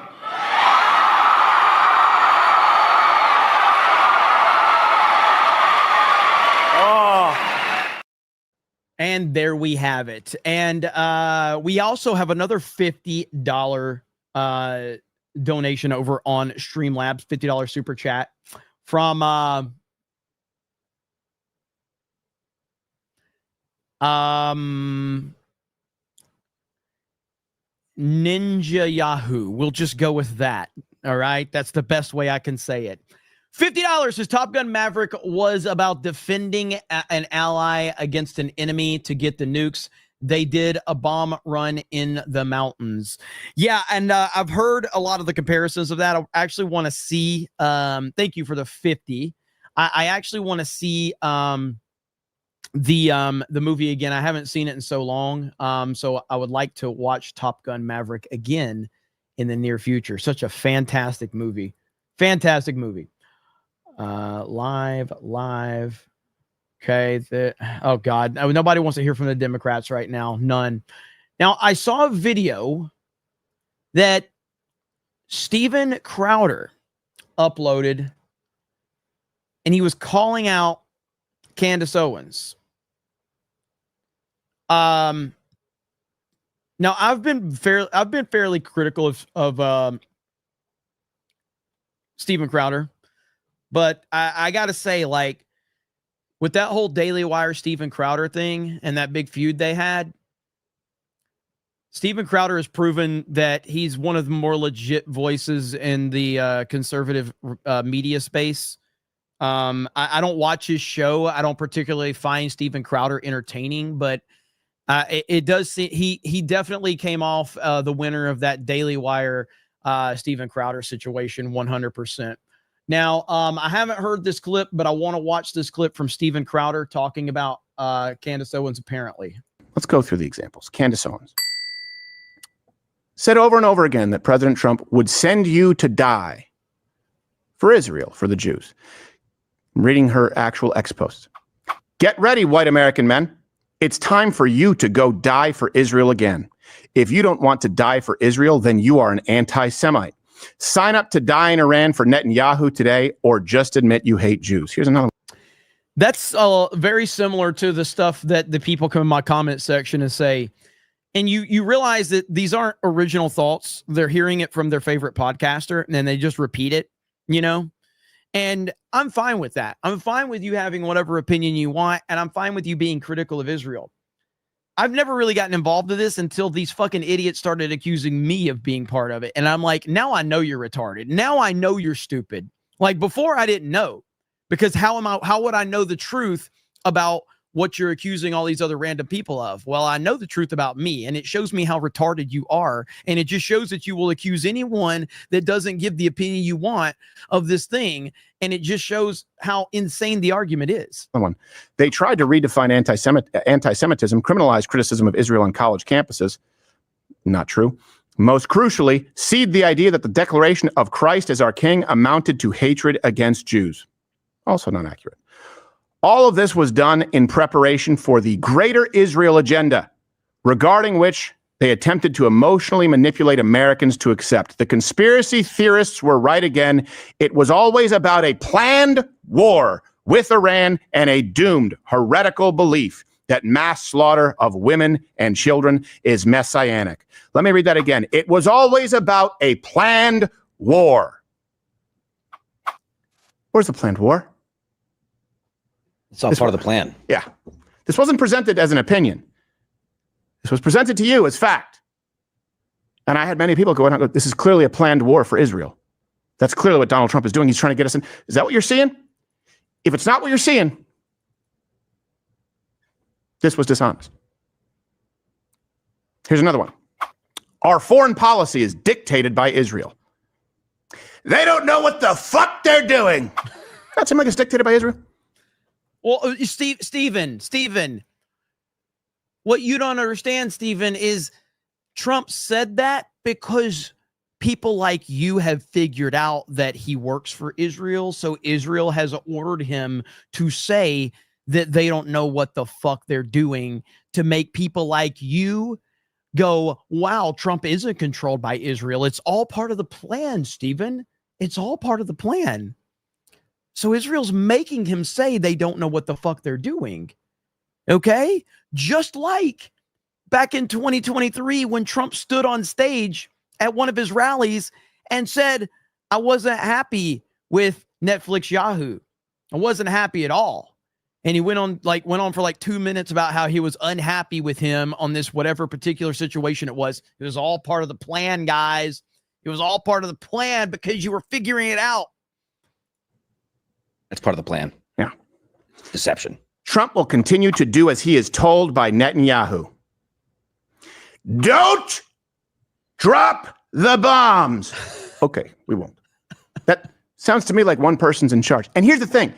And there we have it. And we also have another $50 donation over on Streamlabs, $50 super chat from Ninja Yahoo. We'll just go with that. All right. That's the best way I can say it. $50 says Top Gun Maverick was about defending an ally against an enemy to get the nukes. They did a bomb run in the mountains. Yeah, and I've heard a lot of the comparisons of that. I actually want to see, thank you for the 50. I actually want to see the movie again. I haven't seen it in so long. So I would like to watch Top Gun Maverick again in the near future. Such a fantastic movie. Fantastic movie. Live. Okay. Oh God. Nobody wants to hear from the Democrats right now. None. Now I saw a video that Steven Crowder uploaded, and he was calling out Candace Owens. Now I've been fairly critical of Steven Crowder, but I gotta say, like, with that whole Daily Wire Steven Crowder thing and that big feud they had, Steven Crowder has proven that he's one of the more legit voices in the conservative media space. I don't watch his show. I don't particularly find Steven Crowder entertaining, but it does seem he definitely came off the winner of that Daily Wire Steven Crowder situation 100%. Now, I haven't heard this clip, but I want to watch this clip from Steven Crowder talking about Candace Owens apparently. Let's go through the examples. Candace Owens said over and over again that President Trump would send you to die for Israel, for the Jews. I'm reading her actual ex-posts. Get ready, white American men. It's time for you to go die for Israel again. If you don't want to die for Israel, then you are an anti-Semite. Sign up to die in Iran for Netanyahu today, or just admit you hate Jews. Here's another one. That's very similar to the stuff that the people come in my comment section and say, and you realize that these aren't original thoughts. They're hearing it from their favorite podcaster, and then they just repeat it, you know? And I'm fine with that. I'm fine with you having whatever opinion you want, and I'm fine with you being critical of Israel. I've never really gotten involved in this until these fucking idiots started accusing me of being part of it. And I'm like, now I know you're retarded. Now I know you're stupid. Like, before I didn't know, because how would I know the truth about what you're accusing all these other random people of? Well, I know the truth about me, and it shows me how retarded you are. And it just shows that you will accuse anyone that doesn't give the opinion you want of this thing. And it just shows how insane the argument is. They tried to redefine anti-Semitism, criminalize criticism of Israel on college campuses. Not true. Most crucially, seed the idea that the declaration of Christ as our king amounted to hatred against Jews. Also not accurate. All of this was done in preparation for the Greater Israel agenda, regarding which they attempted to emotionally manipulate Americans to accept. The conspiracy theorists were right again. It was always about a planned war with Iran and a doomed heretical belief that mass slaughter of women and children is messianic. Let me read that again. It was always about a planned war. Where's the planned war? It's all part of the plan. Yeah. This wasn't presented as an opinion. This was presented to you as fact. And I had many people go, this is clearly a planned war for Israel. That's clearly what Donald Trump is doing. He's trying to get us in. Is that what you're seeing? If it's not what you're seeing, this was dishonest. Here's another one. Our foreign policy is dictated by Israel. They don't know what the fuck they're doing. That seems like it's dictated by Israel. Well, Stephen, what you don't understand, Stephen, is Trump said that because people like you have figured out that he works for Israel. So Israel has ordered him to say that they don't know what the fuck they're doing, to make people like you go, wow, Trump isn't controlled by Israel. It's all part of the plan, Stephen. It's all part of the plan. So Israel's making him say they don't know what the fuck they're doing. Okay? Just like back in 2023 when Trump stood on stage at one of his rallies and said, I wasn't happy with Netflix Yahoo. I wasn't happy at all. And he went on for like 2 minutes about how he was unhappy with him on this whatever particular situation it was. It was all part of the plan, guys. It was all part of the plan because you were figuring it out. That's part of the plan. Yeah. Deception. Trump will continue to do as he is told by Netanyahu. Don't drop the bombs. Okay, we won't. That sounds to me like one person's in charge. And here's the thing.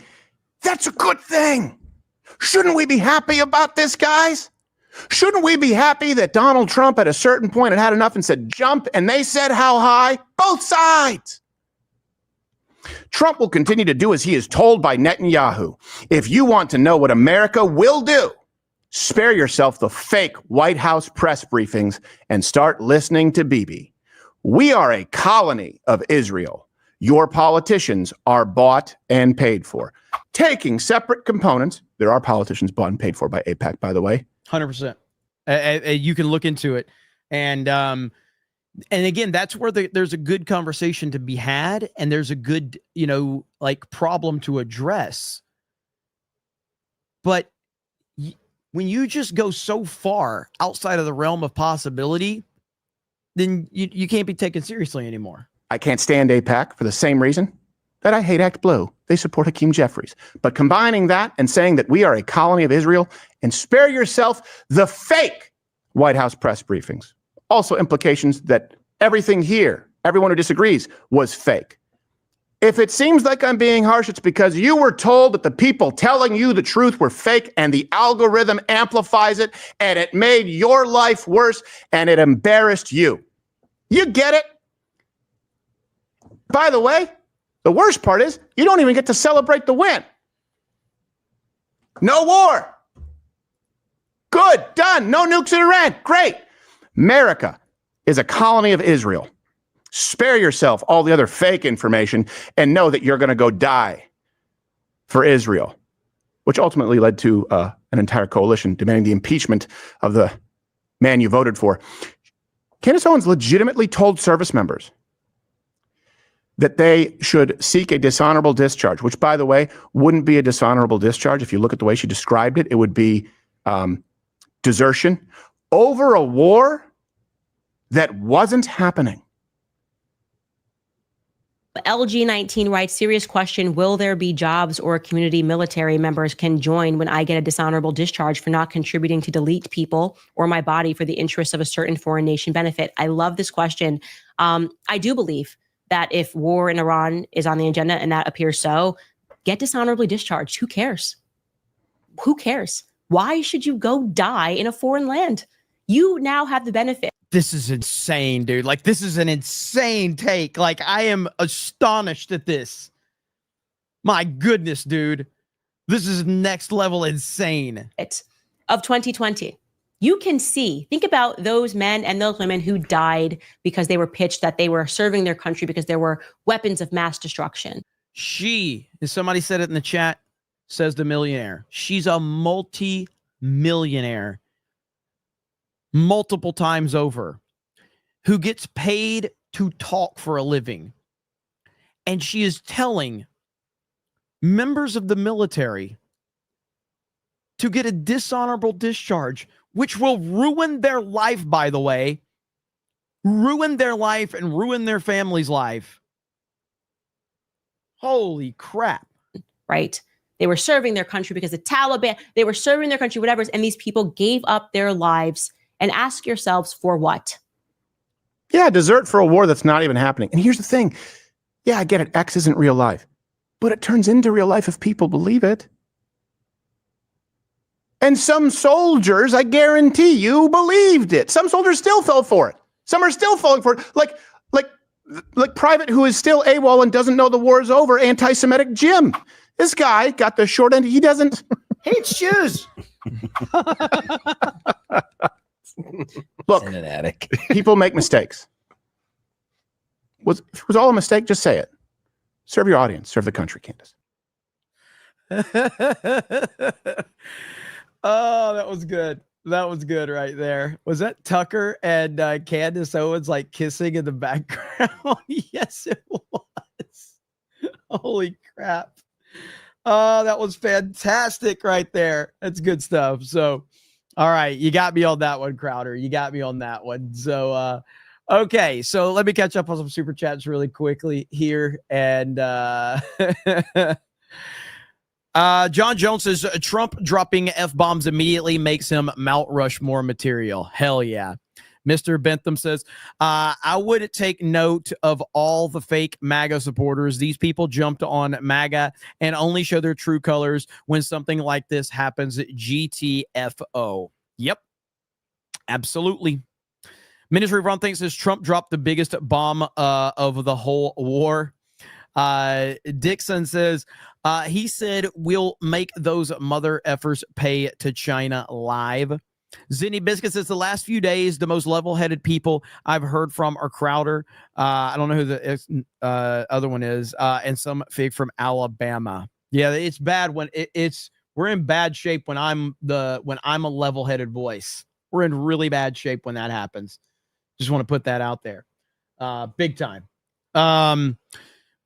That's a good thing. Shouldn't we be happy about this, guys? Shouldn't we be happy that Donald Trump at a certain point had enough and said jump, and they said how high? Both sides. Trump will continue to do as he is told by Netanyahu. If you want to know what America will do, spare yourself the fake White House press briefings and start listening to Bibi. We are a colony of Israel. Your politicians are bought and paid for. Taking separate components, there are politicians bought and paid for by AIPAC, by the way. 100%. You can look into it. And again, that's where there's a good conversation to be had, and there's a good, like problem to address. But when you just go so far outside of the realm of possibility, then you can't be taken seriously anymore. I can't stand AIPAC for the same reason that I hate Act Blue. They support Hakeem Jeffries. But combining that and saying that we are a colony of Israel, and spare yourself the fake White House press briefings. Also implications that everything here, everyone who disagrees, was fake. If it seems like I'm being harsh, it's because you were told that the people telling you the truth were fake, and the algorithm amplifies it, and it made your life worse, and it embarrassed you. You get it? By the way, the worst part is you don't even get to celebrate the win. No war. Good, done. No nukes in Iran. Great. America is a colony of Israel. Spare yourself all the other fake information and know that you're going to go die for Israel, which ultimately led to an entire coalition demanding the impeachment of the man you voted for. Candace Owens legitimately told service members that they should seek a dishonorable discharge, which, by the way, wouldn't be a dishonorable discharge. If you look at the way she described it, it would be desertion over a war that wasn't happening. LG19 writes, serious question, will there be jobs or community military members can join when I get a dishonorable discharge for not contributing to delete people or my body for the interests of a certain foreign nation benefit? I love this question. I do believe that if war in Iran is on the agenda, and that appears so, get dishonorably discharged. Who cares? Who cares? Why should you go die in a foreign land? You now have the benefit. This is insane, dude. Like, this is an insane take. Like, I am astonished at this. My goodness, dude. This is next level insane. Of 2020. You can see, think about those men and those women who died because they were pitched that they were serving their country because there were weapons of mass destruction. She, as somebody said it in the chat, says the millionaire. She's a multi-millionaire multiple times over who gets paid to talk for a living. And she is telling members of the military to get a dishonorable discharge, which will ruin their life, by the way, ruin their life and ruin their family's life. Holy crap. Right? They were serving their country because the Taliban, they were serving their country, whatever, and these people gave up their lives. And ask yourselves, for what? Yeah, desert for a war that's not even happening. And here's the thing. Yeah, I get it. X isn't real life. But it turns into real life if people believe it. And some soldiers, I guarantee you, believed it. Some soldiers still fell for it. Some are still falling for it. Like Private who is still AWOL and doesn't know the war is over, anti-Semitic Jim. This guy got the short end. He doesn't. Hates Jews. Look, in an attic. People make mistakes. If it was all a mistake, just say it. Serve your audience. Serve the country, Candace. Oh, that was good. That was good right there. Was that Tucker and Candace Owens like kissing in the background? Yes, it was. Holy crap. Oh, that was fantastic right there. That's good stuff. So, all right, you got me on that one, Crowder. You got me on that one. So, okay, so let me catch up on some super chats really quickly here. And John Jones says, Trump dropping F-bombs immediately makes him Mount Rushmore material. Hell yeah. Mr. Bentham says, I would take note of all the fake MAGA supporters. These people jumped on MAGA and only show their true colors when something like this happens. GTFO. Yep. Absolutely. Ministry of Ron thinks says Trump dropped the biggest bomb of the whole war. Dixon says, he said, we'll make those mother effers pay to China live. Zinni Biscuit says, the last few days, the most level-headed people I've heard from are Crowder. I don't know who the other one is. And some fig from Alabama. Yeah, it's bad when we're in bad shape when I'm a level-headed voice. We're in really bad shape when that happens. Just want to put that out there. Big time.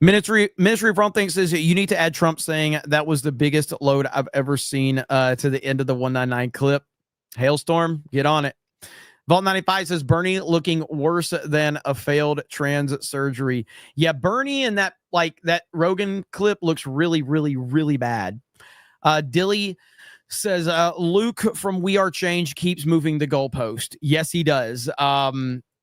Ministry Front thing says you need to add Trump saying that was the biggest load I've ever seen to the end of the 199 clip. Hailstorm, get on it. Vault 95 says Bernie looking worse than a failed trans surgery. Yeah, Bernie and that Rogan clip looks really, really, really bad. Dilly says Luke from We Are Change keeps moving the goalpost. Yes, he does.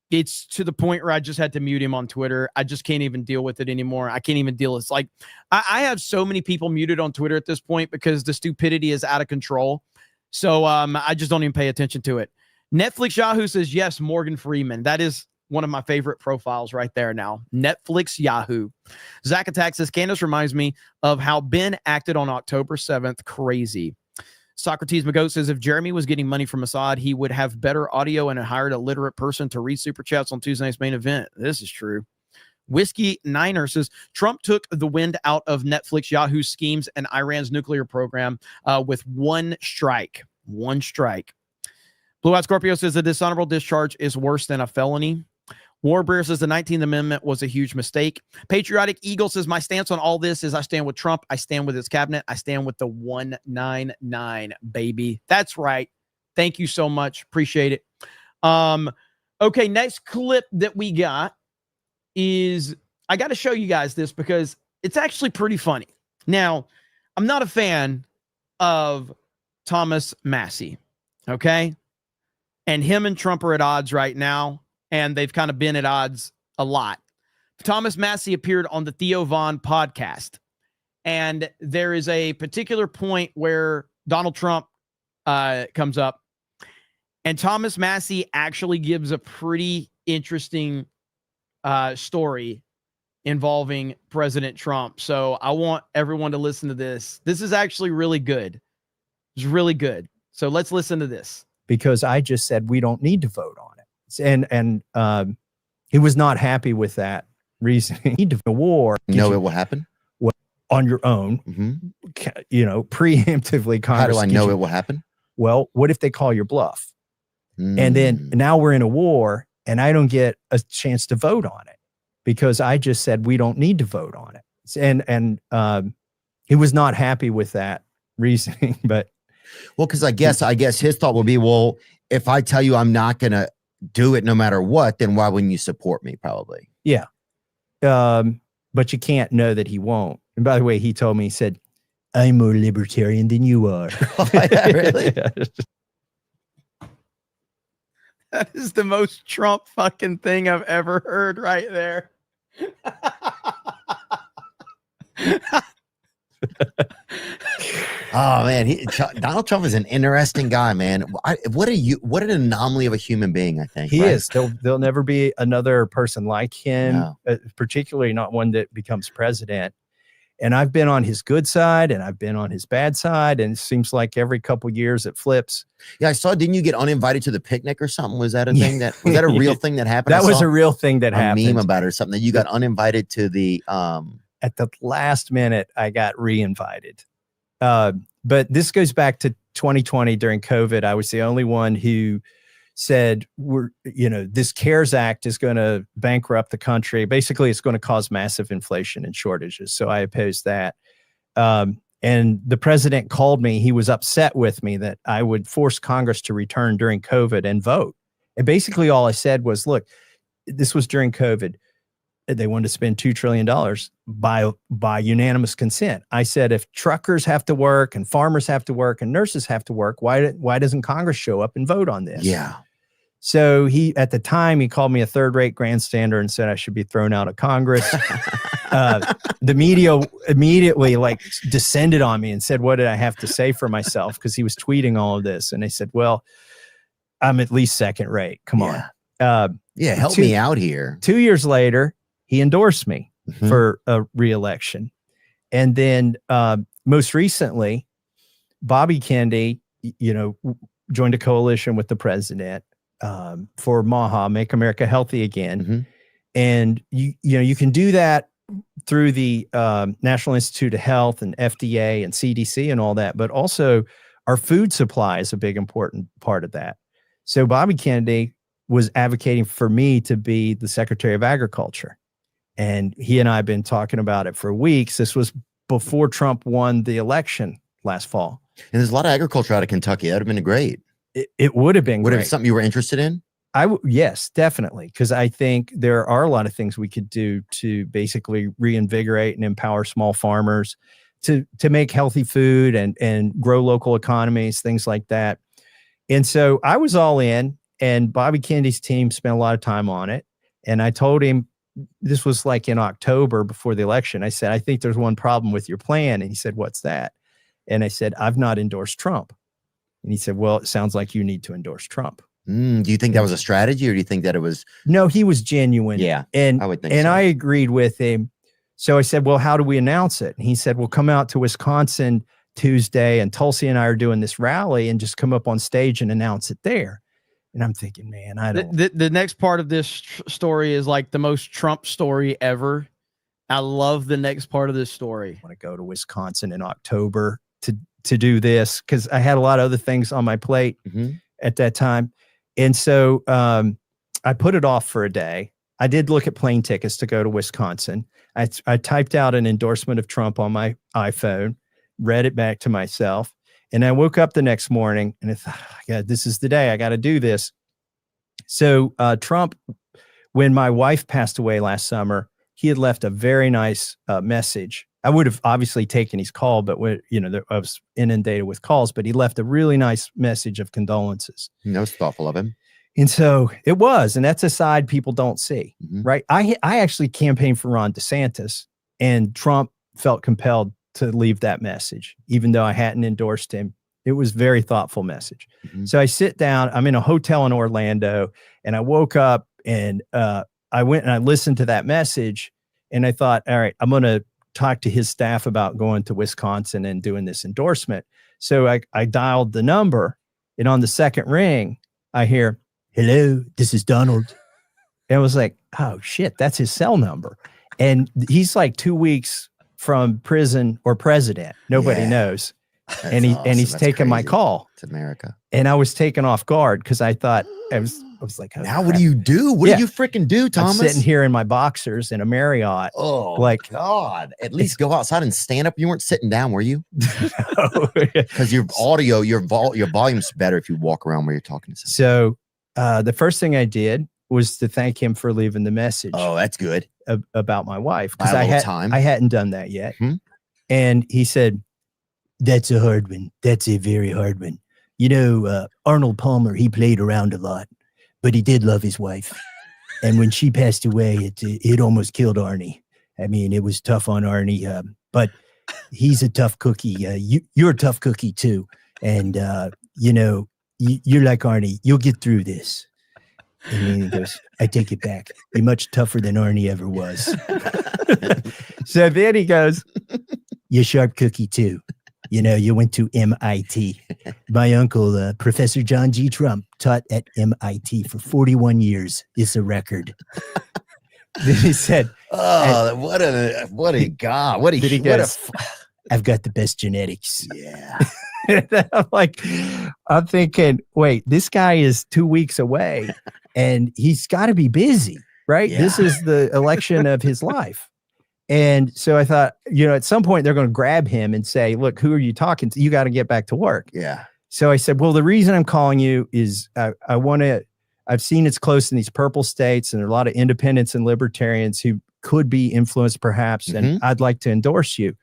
It's to the point where I just had to mute him on Twitter. I just can't even deal with it anymore. I can't even deal. It's like I have so many people muted on Twitter at this point because the stupidity is out of control. So I just don't even pay attention to it. Netflix Yahoo says, yes, Morgan Freeman. That is one of my favorite profiles right there now. Netflix Yahoo. Zach Attack says, Candace reminds me of how Ben acted on October 7th. Crazy. Socrates McGoat says, if Jeremy was getting money from Assad, he would have better audio and hired a literate person to read super chats on Tuesday night's main event. This is true. Whiskey Niner says, Trump took the wind out of Netflix Yahoo's schemes and Iran's nuclear program with one strike. One strike. Blue Eyed Scorpio says, the dishonorable discharge is worse than a felony. Warbear says, the 19th Amendment was a huge mistake. Patriotic Eagle says, my stance on all this is I stand with Trump. I stand with his cabinet. I stand with the 199, baby. That's right. Thank you so much. Appreciate it. Okay, next clip that we got is, I got to show you guys this because it's actually pretty funny. Now, I'm not a fan of Thomas Massie, okay? And him and Trump are at odds right now, and they've kind of been at odds a lot. Thomas Massie appeared on the Theo Vaughn podcast, and there is a particular point where Donald Trump comes up, and Thomas Massie actually gives a pretty interesting story involving President Trump. So I want everyone to listen to this. This is actually really good. It's really good. So let's listen to this. Because I just said we don't need to vote on it. And he was not happy with that reasoning. Need to war. It will happen? Well, on your own, preemptively. Congress. How do I know it will happen? Well, what if they call your bluff? And then now we're in a war and I don't get a chance to vote on it because I just said we don't need to vote on it. And he was not happy with that reasoning, but because I guess his thought would be, well, if I tell you I'm not going to do it no matter what, then why wouldn't you support me? Probably. Yeah. But you can't know that he won't. And by the way, he told me, he said, I'm more libertarian than you are. Really? Yeah. That is the most Trump fucking thing I've ever heard right there. Oh man, Donald Trump is an interesting guy, man. What an anomaly of a human being. I think he is. There'll never be another person like him, No. Particularly not one that becomes president. And I've been on his good side and I've been on his bad side. And it seems like every couple years it flips. Yeah, I saw. Didn't you get uninvited to the picnic or something? Was that a thing was that a real thing that happened? That was a real thing that happened. A meme about it or something that you got uninvited to the. At the last minute, I got re-invited. But this goes back to 2020 during COVID. I was the only one who said, this CARES Act is going to bankrupt the country. Basically, it's going to cause massive inflation and shortages. So I opposed that. And the president called me. He was upset with me that I would force Congress to return during COVID and vote. And basically all I said was, look, this was during COVID. They wanted to spend $2 trillion by unanimous consent. I said, if truckers have to work and farmers have to work and nurses have to work, why doesn't Congress show up and vote on this? Yeah. So at the time, he called me a third-rate grandstander and said I should be thrown out of Congress. The media immediately descended on me and said, what did I have to say for myself? Because he was tweeting all of this. And they said, well, I'm at least second rate. Come on. Help me out here. 2 years later, he endorsed me. for a re-election. And then most recently, Bobby Kennedy, joined a coalition with the president for MAHA, Make America Healthy Again. And you can do that through the National Institute of Health and FDA and CDC and all that, but also our food supply is a big important part of that. So Bobby Kennedy was advocating for me to be the Secretary of Agriculture. And he and I have been talking about it for weeks. This was before Trump won the election last fall. And there's a lot of agriculture out of Kentucky. That would have been great. It would have been Would it great. be something you were interested in? Yes, definitely. Because I think there are a lot of things we could do to basically reinvigorate and empower small farmers to make healthy food and grow local economies, things like that. And so I was all in, and Bobby Kennedy's team spent a lot of time on it. And I told him, this was like in October before the election. I said, I think there's one problem with your plan. And he said, what's that? And I said, I've not endorsed Trump. And he said, well, it sounds like you need to endorse Trump. Do you think that was a strategy, or do you think that it was? No, he was genuine. Yeah, and I would think and so. I agreed with him. So I said, well, how do we announce it? And he said, well, come out to Wisconsin Tuesday, and Tulsi and I are doing this rally, and just come up on stage and announce it there. And I'm thinking, man, I don't. The next part of this story is like the most Trump story ever. I love the next part of this story. I want to go to Wisconsin in October to do this, because I had a lot of other things on my plate at that time. And so I put it off for a day. I did look at plane tickets to go to Wisconsin. I typed out an endorsement of Trump on my iPhone, read it back to myself. And I woke up the next morning and I thought, God, this is the day I got to do this. So Trump, when my wife passed away last summer, he had left a very nice message. I would have obviously taken his call, but I was inundated with calls, but he left a really nice message of condolences. That was thoughtful of him. And so it was, and that's a side people don't see, right? I actually campaigned for Ron DeSantis, and Trump felt compelled to leave that message, even though I hadn't endorsed him. It was a very thoughtful message. So I sit down, I'm in a hotel in Orlando, and I woke up and I went and I listened to that message, and I thought, all right, I'm going to talk to his staff about going to Wisconsin and doing this endorsement. So I dialed the number, and on the second ring, I hear, hello, this is Donald. And I was like, oh shit, that's his cell number. And he's like 2 weeks from prison or president. Nobody knows. And he's That's taking my crazy. call. It's America. And I was taken off guard because I thought I was like, oh, Now what do you do? What do you freaking do, Thomas? I'm sitting here in my boxers in a Marriott. Oh, like, God. At least go outside and stand up. You weren't sitting down, were you? Because your audio, your volume's better if you walk around where you're talking to someone. So the first thing I did was to thank him for leaving the message. Oh, that's good. About my wife. Buy Because a little time. I hadn't done that yet. And he said, that's a hard one. That's a very hard one. Arnold Palmer, he played around a lot, but he did love his wife. And when she passed away, it almost killed Arnie. I mean, it was tough on Arnie, but he's a tough cookie. You're a tough cookie too. And, you're like Arnie. You'll get through this. And then he goes, I take it back. You're much tougher than Arnie ever was. So then he goes, you're a sharp cookie too. You went to MIT. My uncle, Professor John G. Trump, taught at MIT for 41 years. It's a record. Then he said, "Oh, what a god! What a then he what goes, I've got the best genetics." Yeah. I'm thinking, wait, this guy is 2 weeks away, and he's got to be busy, right? Yeah. This is the election of his life. And so I thought, at some point they're going to grab him and say, look, who are you talking to? You got to get back to work. Yeah. So I said, well, the reason I'm calling you is I've seen it's close in these purple states, and there are a lot of independents and libertarians who could be influenced perhaps. And I'd like to endorse you.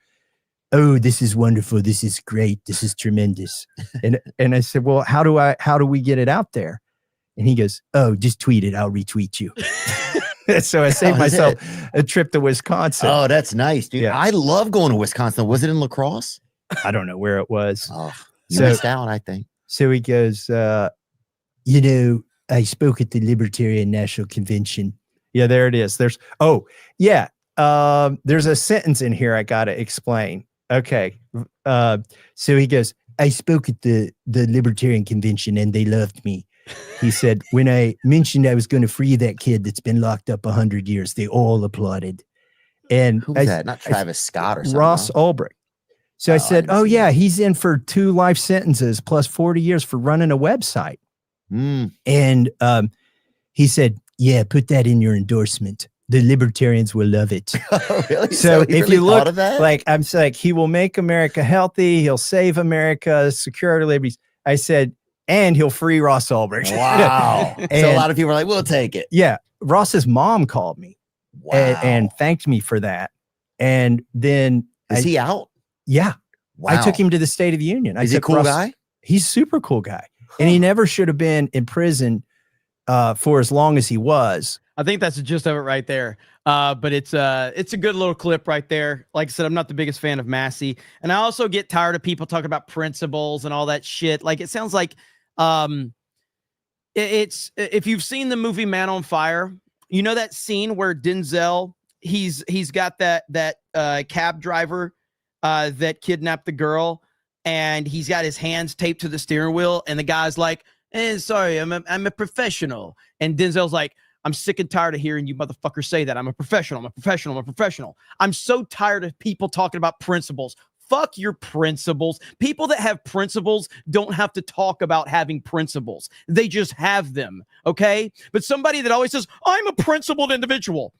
Oh, this is wonderful. This is great. This is tremendous. And I said, well, how do we get it out there? And he goes, oh, just tweet it. I'll retweet you. So I saved myself a trip to Wisconsin. Oh, that's nice, dude. Yeah. I love going to Wisconsin. Was it in La Crosse? I don't know where it was. Oh, you missed out, I think. So he goes, I spoke at the Libertarian National Convention. Yeah, there it is. there's a sentence in here I got to explain. Okay. So he goes, I spoke at the Libertarian Convention and they loved me. He said, when I mentioned I was going to free that kid that's been locked up 100 years, they all applauded. And who was that? Not Travis Scott or something. Ross huh? Ulbricht. So I said, oh yeah, he's in for 2 life sentences plus 40 years for running a website. And he said, yeah, put that in your endorsement. The libertarians will love it. Oh, really? So he if really you thought look, of that? like I'm like, he will make America healthy. He'll save America, secure our liberties. I said, and he'll free Ross Ulbricht. Wow. And, So a lot of people are like, we'll take it. yeah, Ross's mom called me and thanked me for that. And then Is he out? Yeah. Wow. I took him to the State of the Union. Is he a cool guy? He's a super cool guy. And he never should have been in prison for as long as he was. I think that's the gist of it right there. But it's a good little clip right there. Like I said, I'm not the biggest fan of Massie. And I also get tired of people talking about principles and all that shit. Like, it sounds like it's if you've seen the movie Man on Fire, you know that scene where Denzel, he's got that cab driver that kidnapped the girl, and he's got his hands taped to the steering wheel, and the guy's like, sorry, I'm a professional. And Denzel's like, I'm sick and tired of hearing you motherfuckers say that. I'm a professional. I'm a professional. I'm a professional. I'm so tired of people talking about principles. Fuck your principles. People that have principles don't have to talk about having principles. They just have them, okay? But somebody that always says, I'm a principled individual.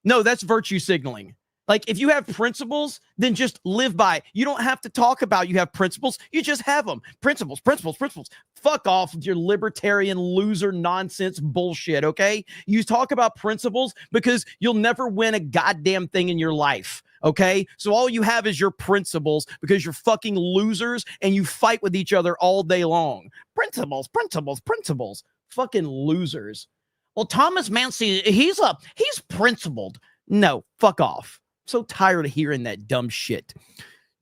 No, that's virtue signaling. Like, if you have principles, then just live by. You don't have to talk about you have principles. You just have them. Principles, principles, principles. Fuck off with your libertarian loser nonsense bullshit, okay? You talk about principles because you'll never win a goddamn thing in your life, okay? So all you have is your principles because you're fucking losers and you fight with each other all day long. Principles, principles, principles. Fucking losers. Well, Thomas Massie, he's principled. No, fuck off. So tired of hearing that dumb shit.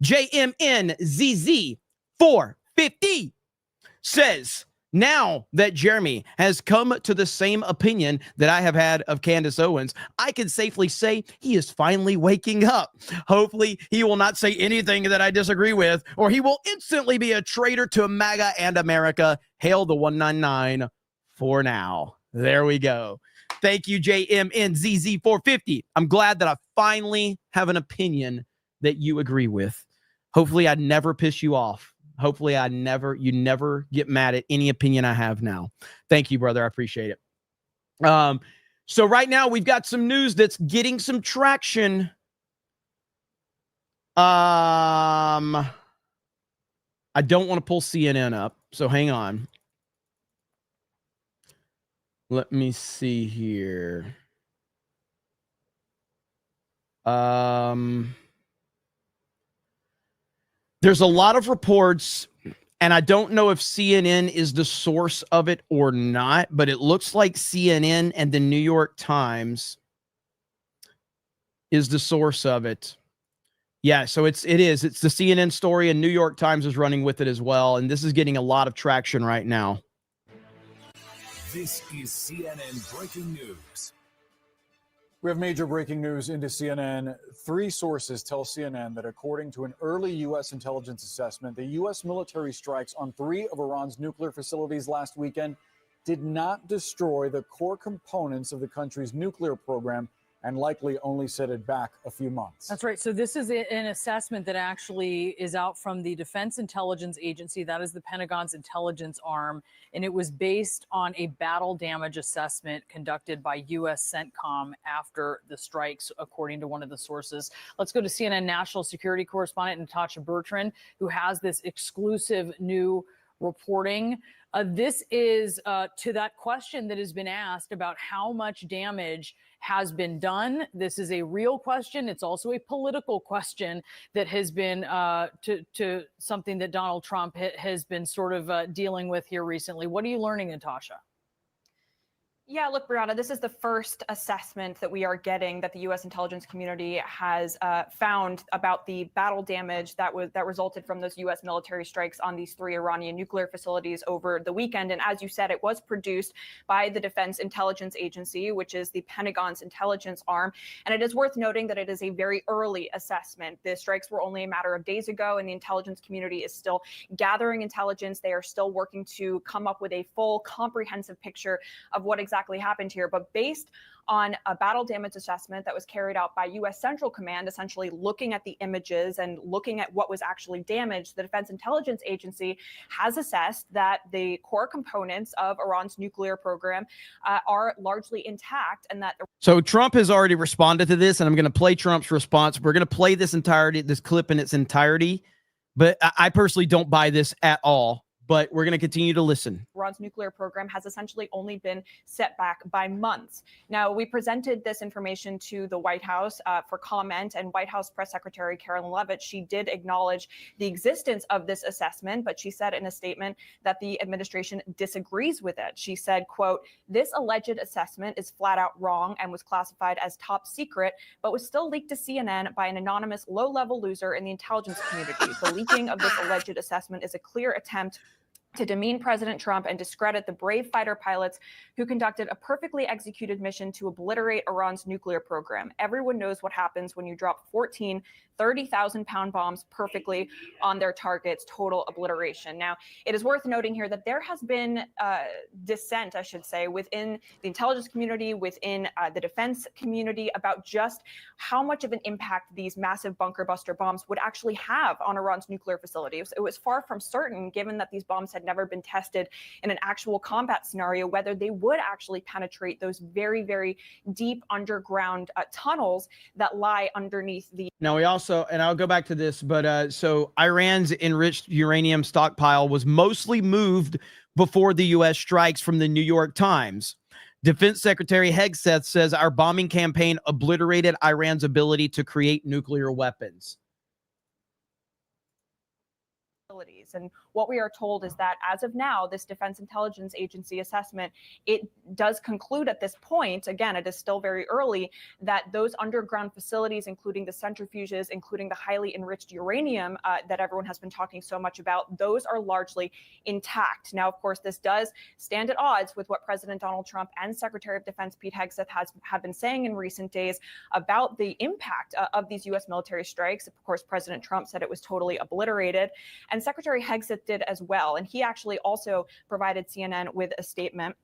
JMNZZ450 says, now that Jeremy has come to the same opinion that I have had of Candace Owens, I can safely say he is finally waking up. Hopefully he will not say anything that I disagree with, or he will instantly be a traitor to MAGA and America. Hail the 199 for now. There we go. Thank you, JMNZZ450. I'm glad that I finally have an opinion that you agree with. Hopefully I never piss you off. Hopefully you never get mad at any opinion I have now. Thank you, brother. I appreciate it. So right now we've got some news that's getting some traction. I don't want to pull CNN up, so hang on. Let me see here. There's a lot of reports, and I don't know if CNN is the source of it or not, but it looks like CNN and the New York Times is the source of it. Yeah, so it is. It's the CNN story, and New York Times is running with it as well, and this is getting a lot of traction right now. This is CNN breaking news. We have major breaking news into CNN. 3 sources tell CNN that according to an early U.S. intelligence assessment, the U.S. military strikes on 3 of Iran's nuclear facilities last weekend did not destroy the core components of the country's nuclear program and likely only set it back a few months. That's right. So this is an assessment that actually is out from the Defense Intelligence Agency. That is the Pentagon's intelligence arm. And it was based on a battle damage assessment conducted by U.S. CENTCOM after the strikes, according to one of the sources. Let's go to CNN national security correspondent Natasha Bertrand, who has this exclusive new reporting. This is to that question that has been asked about how much damage has been done. This is a real question. It's also a political question that has been to something that Donald Trump has been sort of dealing with here recently. What are you learning, Natasha? Yeah, look, Brianna, this is the first assessment that we are getting that the U.S. intelligence community has found about the battle damage that resulted from those U.S. military strikes on these 3 Iranian nuclear facilities over the weekend. And as you said, it was produced by the Defense Intelligence Agency, which is the Pentagon's intelligence arm. And it is worth noting that it is a very early assessment. The strikes were only a matter of days ago, and the intelligence community is still gathering intelligence. They are still working to come up with a full, comprehensive picture of what exactly happened here. But based on a battle damage assessment that was carried out by U.S. Central Command, essentially looking at the images and looking at what was actually damaged, the Defense Intelligence Agency has assessed that the core components of Iran's nuclear program are largely intact, and that. So Trump has already responded to this, and I'm going to play Trump's response. We're going to play this clip in its entirety, but I personally don't buy this at all. But we're going to continue to listen. Iran's nuclear program has essentially only been set back by months. Now, we presented this information to the White House for comment, and White House Press Secretary Carolyn Leavitt, she did acknowledge the existence of this assessment, but she said in a statement that the administration disagrees with it. She said, quote, "This alleged assessment is flat out wrong and was classified as top secret, but was still leaked to CNN by an anonymous low-level loser in the intelligence community. The leaking of this alleged assessment is a clear attempt to demean President Trump and discredit the brave fighter pilots who conducted a perfectly executed mission to obliterate Iran's nuclear program. Everyone knows what happens when you drop 14 30,000-pound bombs perfectly on their targets, total obliteration." Now, it is worth noting here that there has been dissent, I should say, within the intelligence community, within the defense community about just how much of an impact these massive bunker buster bombs would actually have on Iran's nuclear facilities. It was far from certain, given that these bombs had never been tested in an actual combat scenario, whether they would actually penetrate those very, very deep underground tunnels that lie underneath the. Now, we also, and I'll go back to this, but so Iran's enriched uranium stockpile was mostly moved before the U.S. strikes from the New York Times. Defense Secretary Hegseth says our bombing campaign obliterated Iran's ability to create nuclear weapons. And what we are told is that as of now, this Defense Intelligence Agency assessment, it does conclude at this point, again, it is still very early, that those underground facilities, including the centrifuges, including the highly enriched uranium that everyone has been talking so much about, those are largely intact. Now, of course, this does stand at odds with what President Donald Trump and Secretary of Defense Pete Hegseth have been saying in recent days about the impact of these U.S. military strikes. Of course, President Trump said it was totally obliterated, and Secretary Hegseth did as well. And he actually also provided CNN with a statement.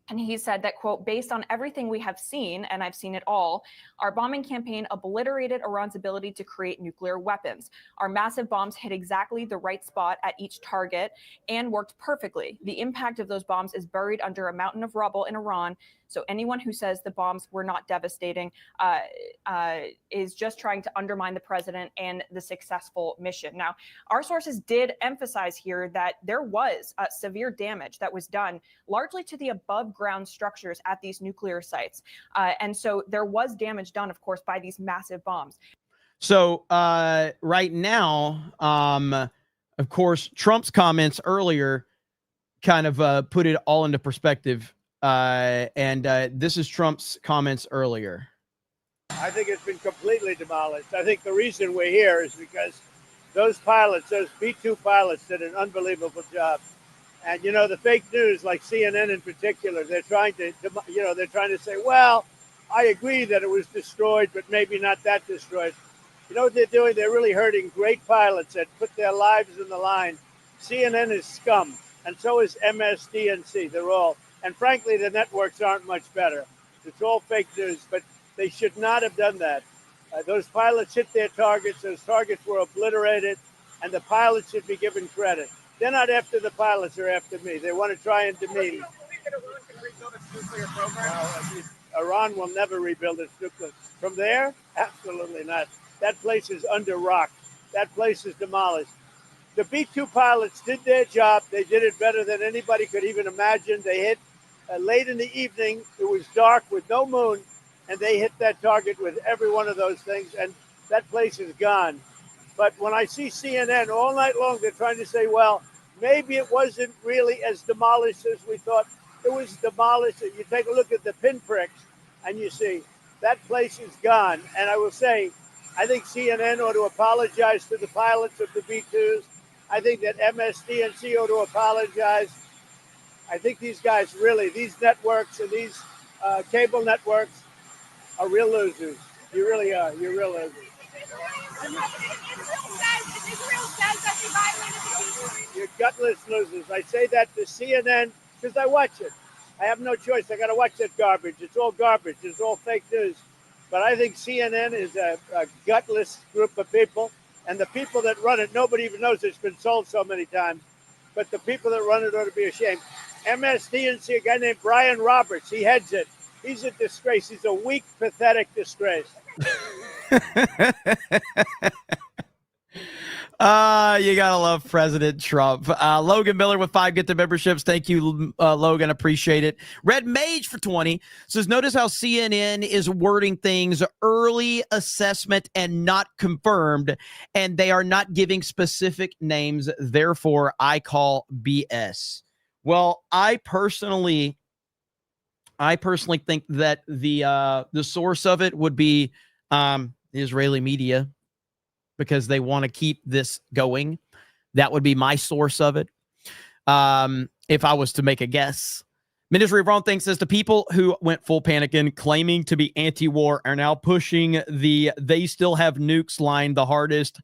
And he said that, quote, "Based on everything we have seen, and I've seen it all, our bombing campaign obliterated Iran's ability to create nuclear weapons. Our massive bombs hit exactly the right spot at each target and worked perfectly. The impact of those bombs is buried under a mountain of rubble in Iran. So anyone who says the bombs were not devastating is just trying to undermine the president and the successful mission." Now, our sources did emphasize here that there was severe damage that was done largely to the above ground structures at these nuclear sites. And so there was damage done, of course, by these massive bombs. So right now, of course, Trump's comments earlier kind of put it all into perspective. And this is Trump's comments earlier. I think it's been completely demolished. I think the reason we're here is because those pilots, those B-2 pilots, did an unbelievable job. And, you know, the fake news, like CNN in particular, they're trying to, they're trying to say, well, I agree that it was destroyed, but maybe not that destroyed. You know what they're doing? They're really hurting great pilots that put their lives in the line. CNN is scum, and so is MSDNC. They're all, and frankly, the networks aren't much better. It's all fake news, but they should not have done that. Those pilots hit their targets. Those targets were obliterated, and the pilots should be given credit. They're not after the pilots, they're after me. They want to try and demean. Iran will never rebuild its nuclear. From there, absolutely not. That place is under rock. That place is demolished. The B-2 pilots did their job. They did it better than anybody could even imagine. They hit late in the evening. It was dark with no moon, and they hit that target with every one of those things, and that place is gone. But when I see CNN all night long, they're trying to say, well, maybe it wasn't really as demolished as we thought. It was demolished. You take a look at the pinpricks and you see that place is gone. And I will say, I think CNN ought to apologize to the pilots of the B-2s. I think that MSDNC ought to apologize. I think these guys really, these networks and these cable networks are real losers. You really are. You're real losers. You're gutless losers. I say that to CNN because I watch it. I have no choice. I got to watch that garbage. It's all garbage. It's all fake news. But I think CNN is a gutless group of people. And the people that run it, nobody even knows it's been sold so many times. But the people that run it ought to be ashamed. MSDNC, a guy named Brian Roberts, he heads it. He's a disgrace. He's a weak, pathetic disgrace. You gotta love President Trump. Logan Miller with 5 gifted memberships. Thank you, Logan. Appreciate it. Red Mage for 20 says, notice how CNN is wording things early assessment and not confirmed, and they are not giving specific names. Therefore, I call BS. Well, I personally think that the source of it would be the Israeli media, because they want to keep this going. That would be my source of it. If I was to make a guess. Ministry of Wrong Things says the people who went full panicking, claiming to be anti-war, are now pushing the they still have nukes line the hardest.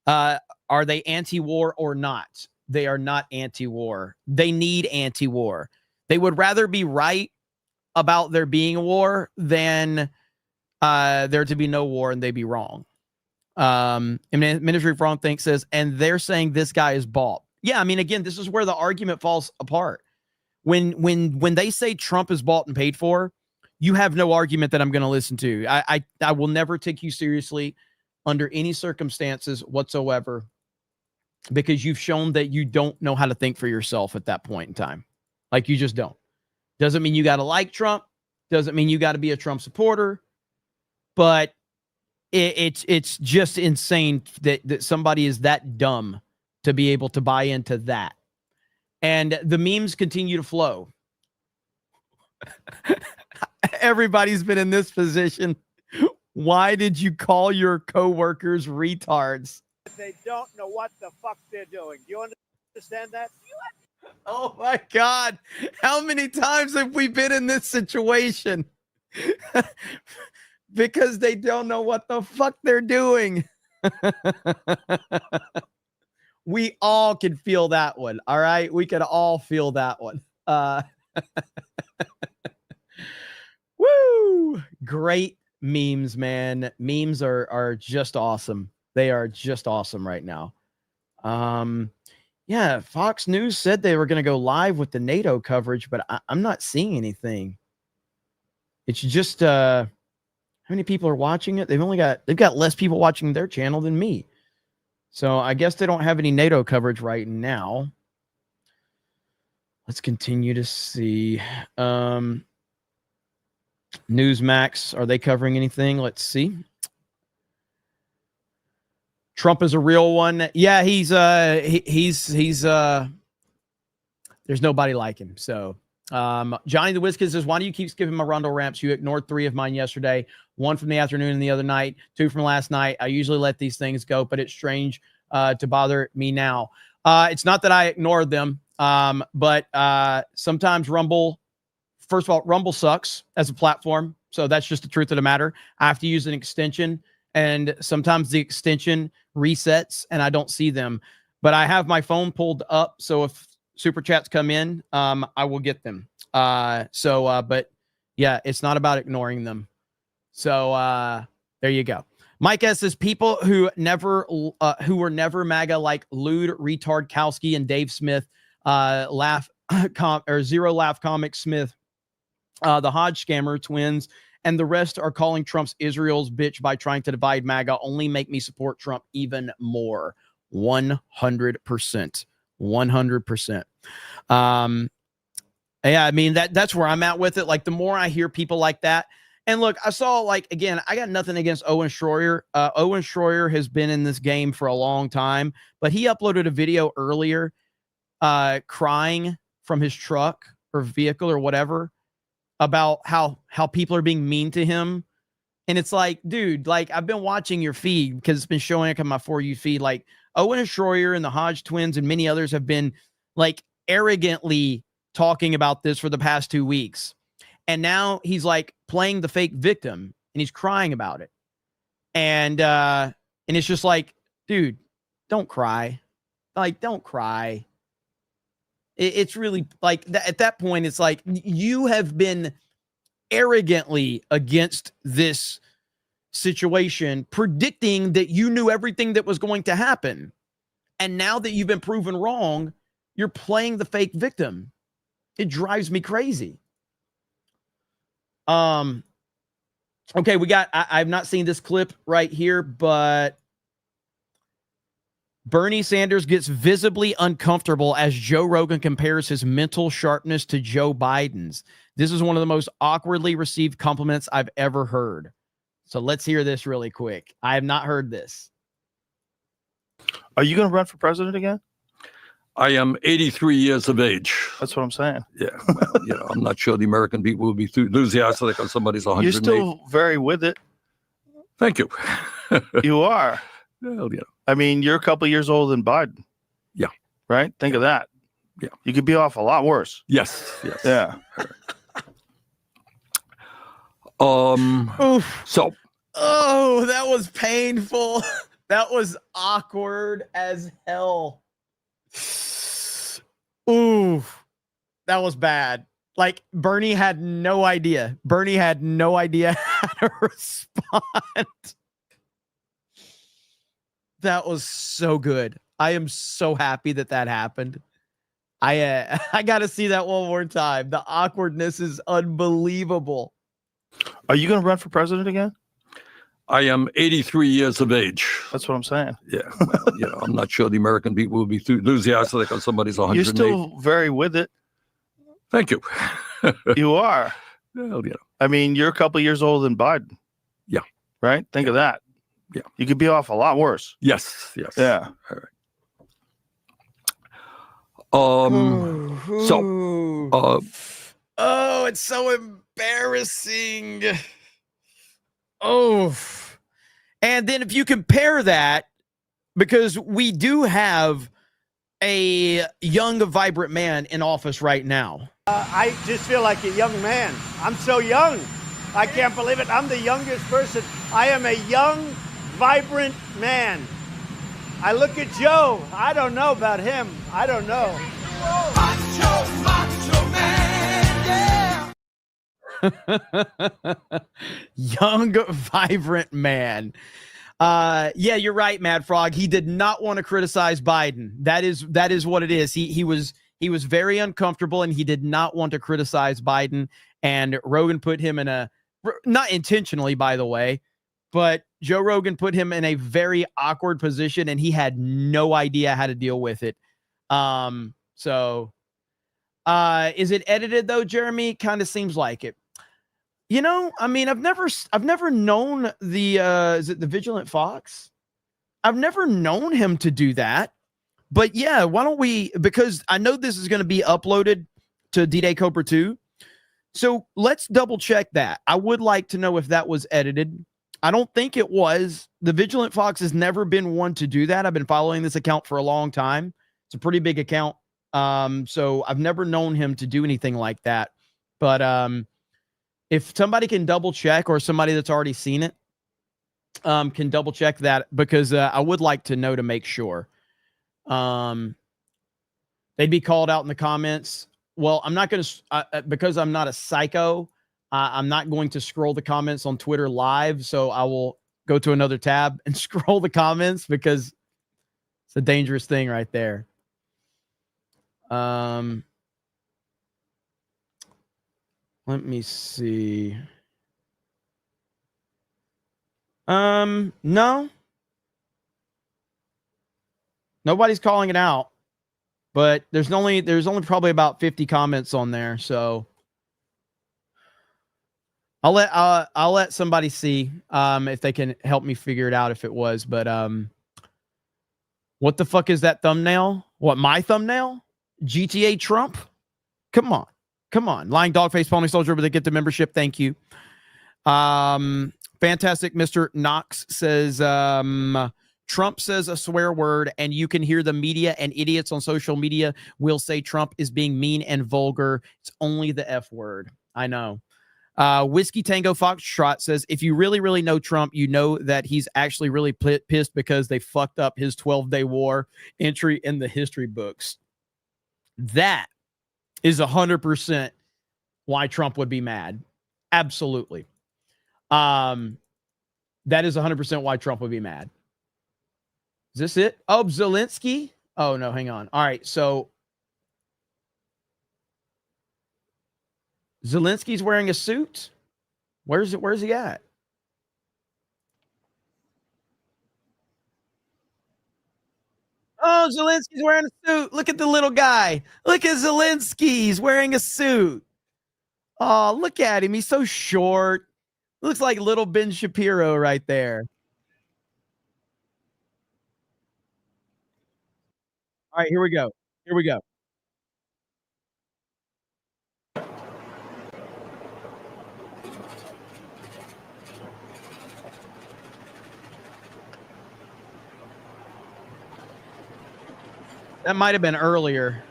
Are they anti-war or not? They are not anti-war. They need anti-war. They would rather be right about there being a war than there to be no war and they be wrong. And Ministry of Wrong Things says, and they're saying this guy is bought. Yeah, I mean, again, this is where the argument falls apart. When they say Trump is bought and paid for, you have no argument that I'm going to listen to. I will never take you seriously under any circumstances whatsoever, because you've shown that you don't know how to think for yourself at that point in time. Like, you just don't. Doesn't mean you got to like Trump. Doesn't mean you got to be a Trump supporter. But it's just insane that somebody is that dumb to be able to buy into that. And the memes continue to flow. Everybody's been in this position. Why did you call your coworkers retards? They don't know what the fuck they're doing. Do you understand that? Oh my God. How many times have we been in this situation? Because they don't know what the fuck they're doing. We all can feel that one. All right. We can all feel that one. Woo! Great memes, man. Memes are just awesome. They are just awesome right now. Yeah, Fox News said they were going to go live with the NATO coverage, but I'm not seeing anything. It's just how many people are watching it? They've got less people watching their channel than me. So I guess they don't have any NATO coverage right now. Let's continue to see. Newsmax, are they covering anything? Let's see. Trump is a real one. Yeah, he's there's nobody like him. So Johnny the Whiskers says, why do you keep skipping my Rondo ramps? You ignored 3 of mine yesterday, 1 from the afternoon and the other night, 2 from last night. I usually let these things go, but it's strange to bother me now. It's not that I ignored them, but sometimes Rumble, first of all, Rumble sucks as a platform. So that's just the truth of the matter. I have to use an extension, and sometimes the extension resets and I don't see them. But I have my phone pulled up, so if super chats come in, I will get them. But yeah, it's not about ignoring them. So there you go. Mike S says people who were never MAGA, like Lude, Retard, Kowski, and Dave Smith, Zero Laugh Comic Smith, the Hodge Scammer twins, and the rest are calling Trump's Israel's bitch by trying to divide MAGA only make me support Trump even more. 100%. 100%. Yeah, I mean, that's where I'm at with it. Like, the more I hear people like that, and look, I saw, like, again, I got nothing against Owen Schroyer. Owen Schroyer has been in this game for a long time, but he uploaded a video earlier crying from his truck, or vehicle or whatever about how people are being mean to him. And it's like, dude, like I've been watching your feed because it's been showing up on my For You feed. Like Owen Schroyer and the Hodge twins and many others have been like arrogantly talking about this for the past 2 weeks. And now he's like playing the fake victim and he's crying about it. And it's just like, dude, don't cry. Like, don't cry. It's really like at that point, it's like you have been arrogantly against this situation, predicting that you knew everything that was going to happen. And now that you've been proven wrong, you're playing the fake victim. It drives me crazy. Okay, we got, I've not seen this clip right here, but Bernie Sanders gets visibly uncomfortable as Joe Rogan compares his mental sharpness to Joe Biden's. This is one of the most awkwardly received compliments I've ever heard. So let's hear this really quick. I have not heard this. Are you going to run for president again? I am 83 years of age. That's what I'm saying. Yeah, well, I'm not sure the American people will be enthusiastic on somebody's 108. You're still very with it. Thank you. You are. Well, I mean, you're a couple of years older than Biden. Yeah. Right? Think of that. Yeah. You could be off a lot worse. Yes. Yeah. So. Oh, that was painful. That was awkward as hell. Ooh, that was bad. Like Bernie had no idea. Bernie had no idea how to respond. That was so good. I am so happy that happened. I got to see that one more time. The awkwardness is unbelievable. Are you going to run for president again? I am 83 years of age. That's what I'm saying. Yeah, well, I'm not sure the American people will be enthusiastic on somebody's 108. You're still very with it. Thank you. You are. Well, I mean, you're a couple of years older than Biden. Yeah. Right? Think of that. Yeah. You could be off a lot worse. Yes. Yeah. All right. Oh, it's so embarrassing. Oh, and then if you compare that, because we do have a young, vibrant man in office right now. I just feel like a young man. I'm so young. I can't believe it. I'm the youngest person. I am a young, vibrant man. I look at Joe. I don't know about him. I don't know. Macho man, yeah. Young, vibrant man. Yeah, you're right, Mad Frog. He did not want to criticize Biden. That is what it is. He was very uncomfortable and he did not want to criticize Biden. And Rogan put him in a, not intentionally, by the way, but Joe Rogan put him in a very awkward position and he had no idea how to deal with it. So is it edited though, Jeremy? Kind of seems like it. You know, I mean, I've never known the is it the Vigilant Fox? I've never known him to do that. But yeah, why don't we, because I know this is going to be uploaded to D-Day Cobra 2. So let's double check that. I would like to know if that was edited. I don't think it was. The Vigilant Fox has never been one to do that. I've been following this account for a long time. It's a pretty big account. So I've never known him to do anything like that. But if somebody can double check, or somebody that's already seen it can double check that, because I would like to know to make sure. They'd be called out in the comments. Well, I'm not going to, because I'm not a psycho, I'm not going to scroll the comments on Twitter live. So I will go to another tab and scroll the comments, because it's a dangerous thing right there. Let me see. No. Nobody's calling it out. But there's only probably about 50 comments on there, so I'll let somebody see if they can help me figure it out if it was. But what the fuck is that thumbnail? What, my thumbnail? GTA Trump? Come on. Come on. Lying dog face pony soldier, but they get the membership. Thank you. Fantastic. Mr. Knox says, Trump says a swear word, and you can hear the media and idiots on social media will say Trump is being mean and vulgar. It's only the F word. I know. Whiskey Tango Foxtrot says, if you really, really know Trump, you know that he's actually really pissed because they fucked up his 12-day war entry in the history books. That is 100% why Trump would be mad. Absolutely. That is 100% why Trump would be mad. Is this it? Oh, Zelensky? Oh, no, hang on. All right, so Zelensky's wearing a suit? Where's he at? Oh, Zelensky's wearing a suit. Look at the little guy. Look at Zelensky. He's wearing a suit. Oh, look at him. He's so short. Looks like little Ben Shapiro right there. All right, here we go. Here we go. That might have been earlier.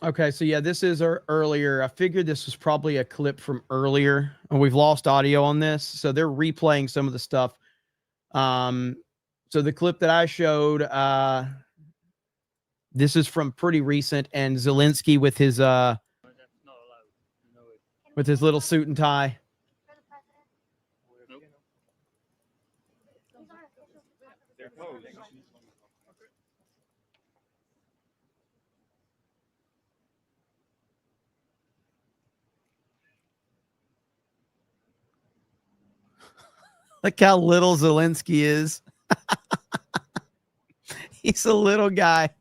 Okay, so yeah, this is earlier. I figured this was probably a clip from earlier, and we've lost audio on this, so they're replaying some of the stuff. So the clip that I showed, this is from pretty recent, and Zelensky with his little suit and tie. Look how little Zelensky is. He's a little guy.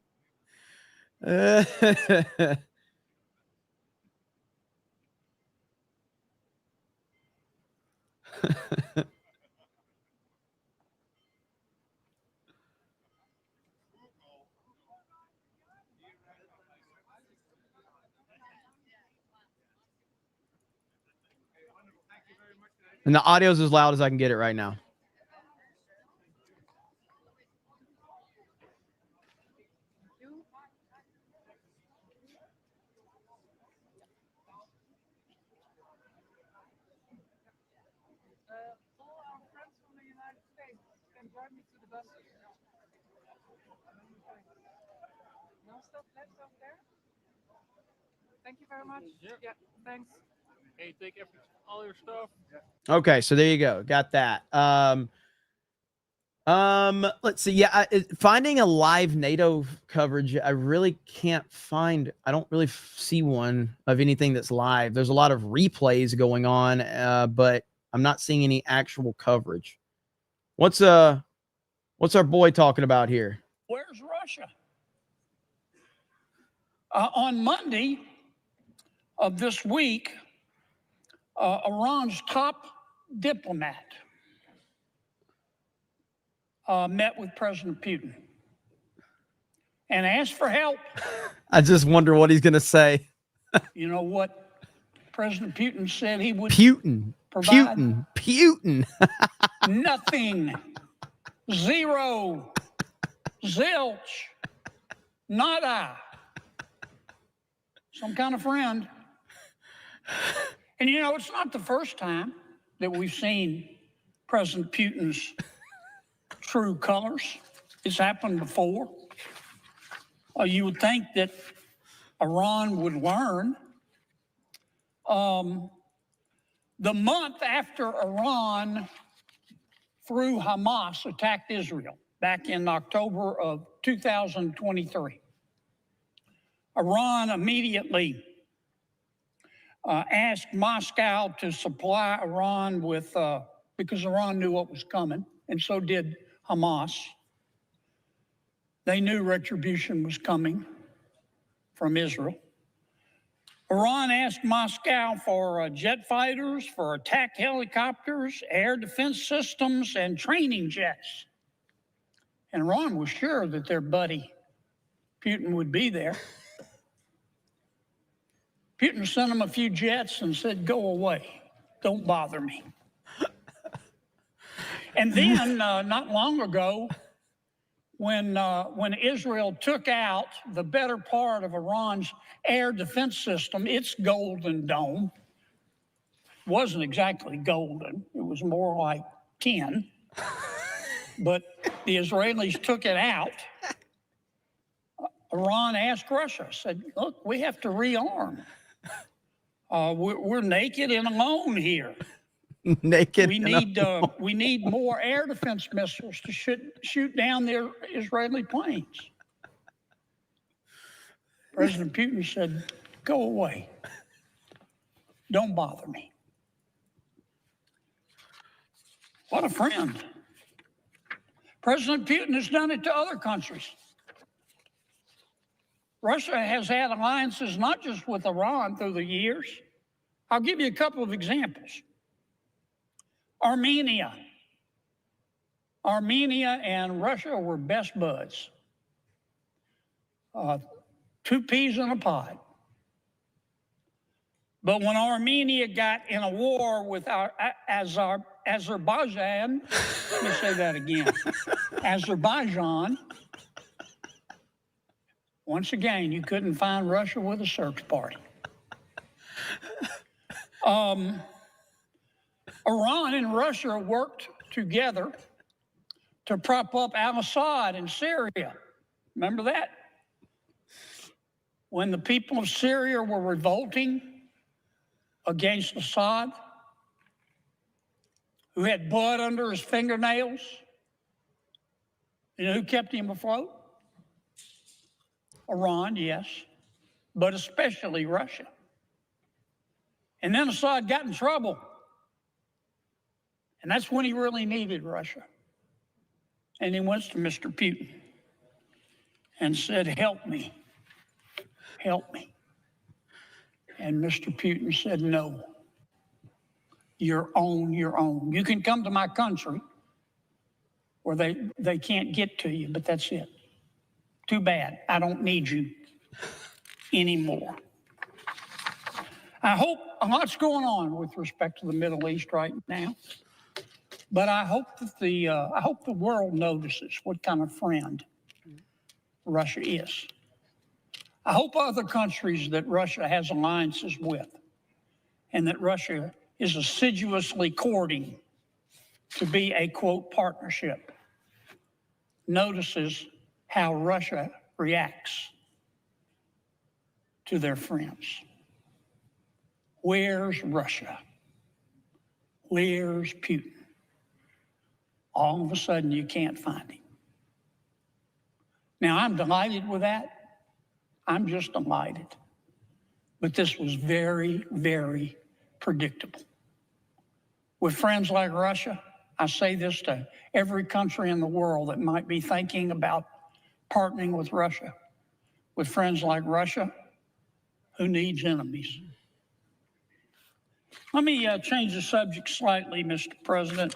And the audio is as loud as I can get it right now. Thank you very much. Yeah, thanks. Hey, take all your stuff. Okay, so there you go. Got that. Let's see. Yeah, finding a live NATO coverage, I really can't find. I don't really see one of anything that's live. There's a lot of replays going on, but I'm not seeing any actual coverage. What's our boy talking about here? Where's Russia? On Monday of this week, Iran's top diplomat met with President Putin and asked for help. I just wonder what he's going to say. You know what President Putin said he would Putin. Nothing. Zero. Zilch. Nada. Some kind of friend. And you know, it's not the first time that we've seen President Putin's true colors. It's happened before. You would think that Iran would learn. The month after Iran, through Hamas, attacked Israel back in October of 2023, Iran immediately asked Moscow to supply Iran with, because Iran knew what was coming, and so did Hamas. They knew retribution was coming from Israel. Iran asked Moscow for jet fighters, for attack helicopters, air defense systems, and training jets. And Iran was sure that their buddy Putin would be there. Putin sent them a few jets and said, "Go away. Don't bother me." And then, not long ago, when Israel took out the better part of Iran's air defense system, its Golden Dome wasn't exactly golden. It was more like tin. But the Israelis took it out. Iran asked Russia, said, "Look, we have to rearm. We're naked and alone here. Naked. We need more air defense missiles to shoot down their Israeli planes." President Putin said, "Go away. Don't bother me." What a friend. President Putin has done it to other countries. Russia has had alliances not just with Iran through the years. I'll give you a couple of examples. Armenia and Russia were best buds. 2 peas in a pod. But when Armenia got in a war with Azerbaijan, let me say that again, Azerbaijan, once again, you couldn't find Russia with a search party. Iran and Russia worked together to prop up al-Assad in Syria. Remember that? When the people of Syria were revolting against Assad, who had blood under his fingernails, you know who kept him afloat? Iran, yes, but especially Russia. And then Assad got in trouble. And that's when he really needed Russia. And he went to Mr. Putin and said, "Help me, help me." And Mr. Putin said, "No, you're on your own. You can come to my country where they can't get to you, but that's it. Too bad. I don't need you anymore." I hope a lot's going on with respect to the Middle East right now. But I hope that the world notices what kind of friend Russia is. I hope other countries that Russia has alliances with and that Russia is assiduously courting to be a, quote, partnership, notices how Russia reacts to their friends. Where's Russia? Where's Putin? All of a sudden, you can't find him. Now, I'm delighted with that. I'm just delighted. But this was very, very predictable. With friends like Russia, I say this to every country in the world that might be thinking about partnering with Russia, with friends like Russia, who needs enemies. Let me change the subject slightly, Mr. President.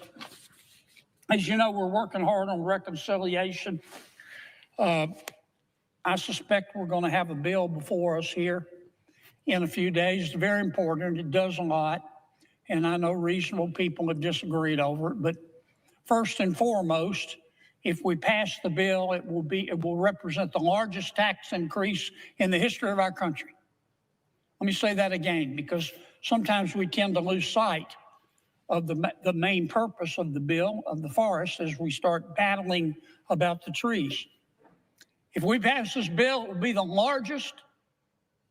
As you know, we're working hard on reconciliation. I suspect we're going to have a bill before us here in a few days. It's very important. It does a lot. And I know reasonable people have disagreed over it. But first and foremost, if we pass the bill, it will represent the largest tax increase in the history of our country. Let me say that again, because sometimes we tend to lose sight of the main purpose of the bill, of the forest, as we start battling about the trees. If we pass this bill, it will be the largest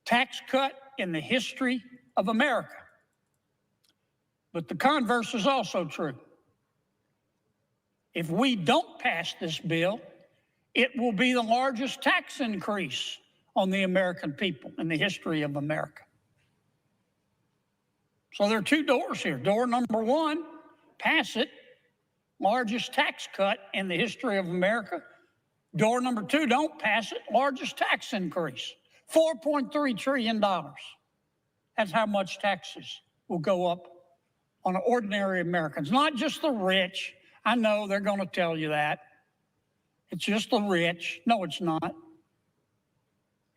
tax cut in the history of America. But the converse is also true. If we don't pass this bill, it will be the largest tax increase on the American people in the history of America. So there are two doors here. Door number one, pass it, largest tax cut in the history of America. Door number two, don't pass it, largest tax increase, $4.3 trillion. That's how much taxes will go up on ordinary Americans, not just the rich. I know they're going to tell you that. It's just the rich. No, it's not.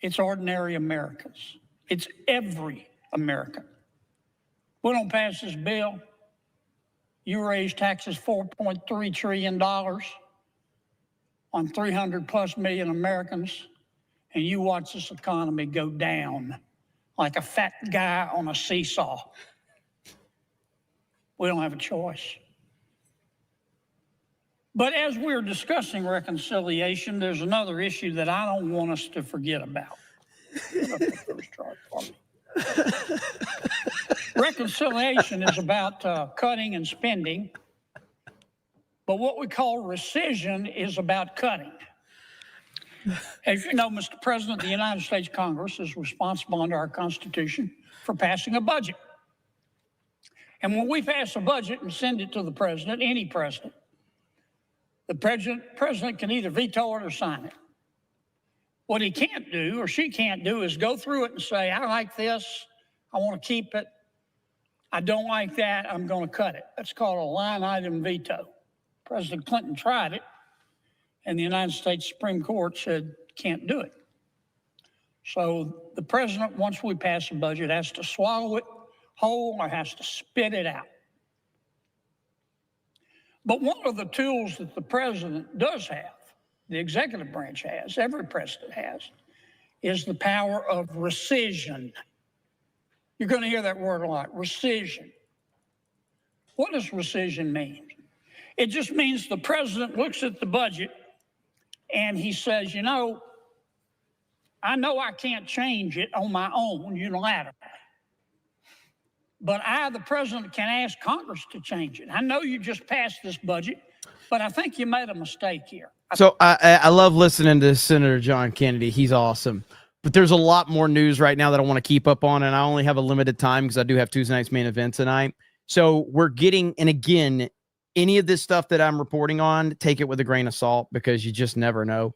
It's ordinary Americans. It's every American. We don't pass this bill. You raise taxes $4.3 trillion on 300 plus million Americans, and you watch this economy go down like a fat guy on a seesaw. We don't have a choice. But as we're discussing reconciliation, there's another issue that I don't want us to forget about. Reconciliation is about cutting and spending, but what we call rescission is about cutting. As you know, Mr. President, the United States Congress is responsible under our Constitution for passing a budget. And when we pass a budget and send it to the president, any president, the president can either veto it or sign it. What he can't do or she can't do is go through it and say, I like this, I want to keep it. I don't like that, I'm going to cut it. That's called a line item veto. President Clinton tried it, and the United States Supreme Court said, can't do it. So the president, once we pass a budget, has to swallow it whole or has to spit it out. But one of the tools that the president does have, the executive branch has, every president has, is the power of rescission. You're going to hear that word a lot, rescission. What does rescission mean? It just means the president looks at the budget and he says, you know I can't change it on my own unilaterally. But I, the president, can ask Congress to change it. I know you just passed this budget, but I think you made a mistake here. So I love listening to Senator John Kennedy. He's awesome. But there's a lot more news right now that I want to keep up on, and I only have a limited time because I do have Tuesday night's main event tonight. So we're getting, and again, any of this stuff that I'm reporting on, take it with a grain of salt because you just never know.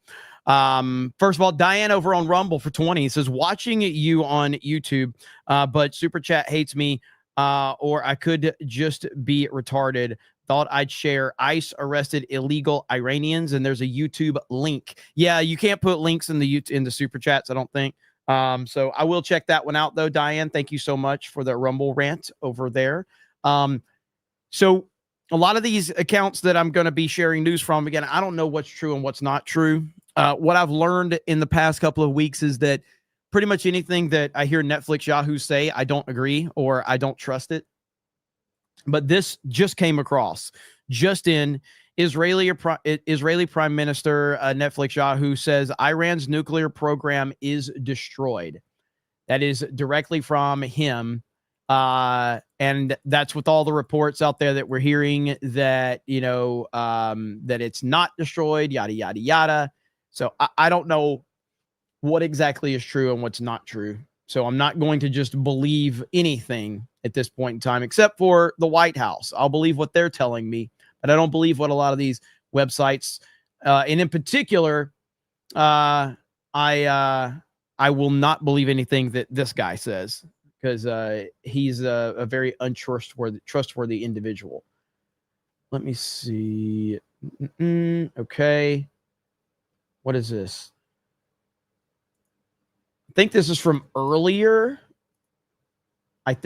First of all, Diane over on Rumble for 20 says, watching you on YouTube, but Super Chat hates me. Or I could just be retarded. Thought I'd share. ICE arrested illegal Iranians, and there's a YouTube link. Yeah, you can't put links in the super chats, I don't think. So I will check that one out though. Diane, thank you so much for the Rumble rant over there. So a lot of these accounts that I'm going to be sharing news from, again, I don't know what's true and what's not true. What I've learned in the past couple of weeks is that pretty much anything that I hear Netflix Yahoo say, I don't agree or I don't trust it. But this just came across just in Israeli Prime Minister Netflix Yahoo says Iran's nuclear program is destroyed. That is directly from him. And that's with all the reports out there that we're hearing that, that it's not destroyed, yada, yada, yada. So I don't know what exactly is true and what's not true. So I'm not going to just believe anything at this point in time, except for the White House. I'll believe what they're telling me, but I don't believe what a lot of these websites, and in particular, I will not believe anything that this guy says, because he's a very trustworthy individual. Let me see. Okay. What is this? I think this is from earlier. But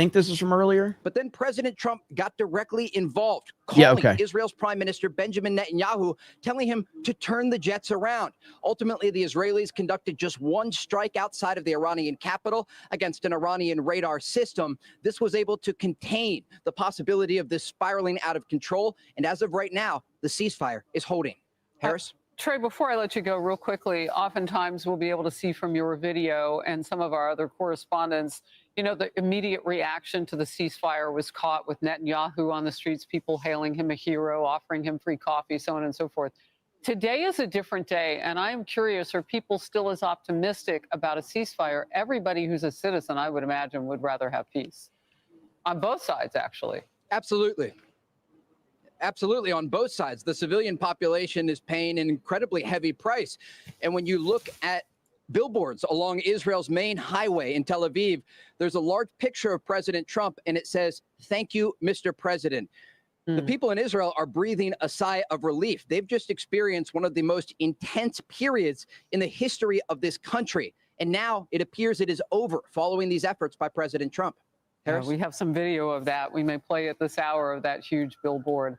then President Trump got directly involved, calling Israel's Prime Minister Benjamin Netanyahu, telling him to turn the jets around. Ultimately, the Israelis conducted just one strike outside of the Iranian capital against an Iranian radar system. This was able to contain the possibility of this spiraling out of control. And as of right now, the ceasefire is holding. Harris? Trey, before I let you go real quickly, oftentimes we'll be able to see from your video and some of our other correspondents, you know, the immediate reaction to the ceasefire was caught with Netanyahu on the streets, people hailing him a hero, offering him free coffee, so on and so forth. Today is a different day, and I am curious, are people still as optimistic about a ceasefire? Everybody who's a citizen, I would imagine, would rather have peace. On both sides, actually. Absolutely. Absolutely, on both sides. The civilian population is paying an incredibly heavy price. And when you look at billboards along Israel's main highway in Tel Aviv, there's a large picture of President Trump, and it says, "Thank you, Mr. President." The people in Israel are breathing a sigh of relief. They've just experienced one of the most intense periods in the history of this country. And now it appears it is over following these efforts by President Trump. We have some video of that. We may play at this hour of that huge billboard.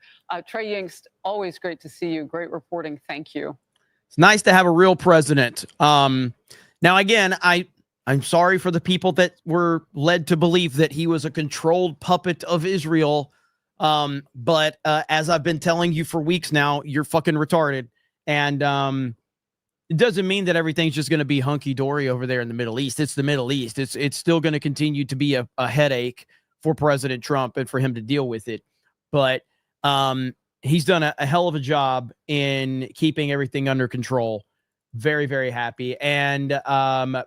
Trey Yingst, always great to see you. Great reporting. Thank you. It's nice to have a real president. Now, again, I'm sorry for the people that were led to believe that he was a controlled puppet of Israel. But as I've been telling you for weeks now, you're fucking retarded. And it doesn't mean that everything's just going to be hunky-dory over there in the Middle East. It's the Middle East. It's still going to continue to be a headache for President Trump and for him to deal with it. But he's done a hell of a job in keeping everything under control. Very, very happy. And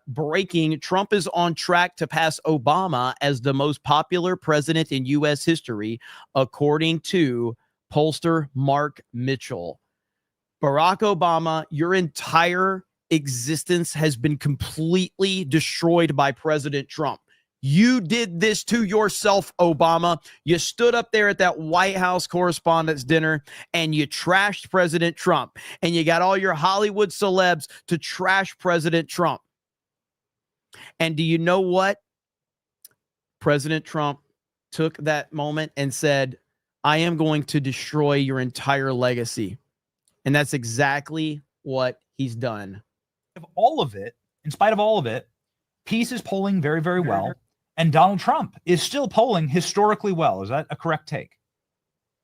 breaking, Trump is on track to pass Obama as the most popular president in U.S. history, according to pollster Mark Mitchell. Barack Obama, your entire existence has been completely destroyed by President Trump. You did this to yourself, Obama. You stood up there at that White House Correspondents' Dinner and you trashed President Trump. And you got all your Hollywood celebs to trash President Trump. And do you know what? President Trump took that moment and said, I am going to destroy your entire legacy. And that's exactly what he's done. Of all of it, in spite of all of it, peace is polling very, very well. And Donald Trump is still polling historically well. Is that a correct take?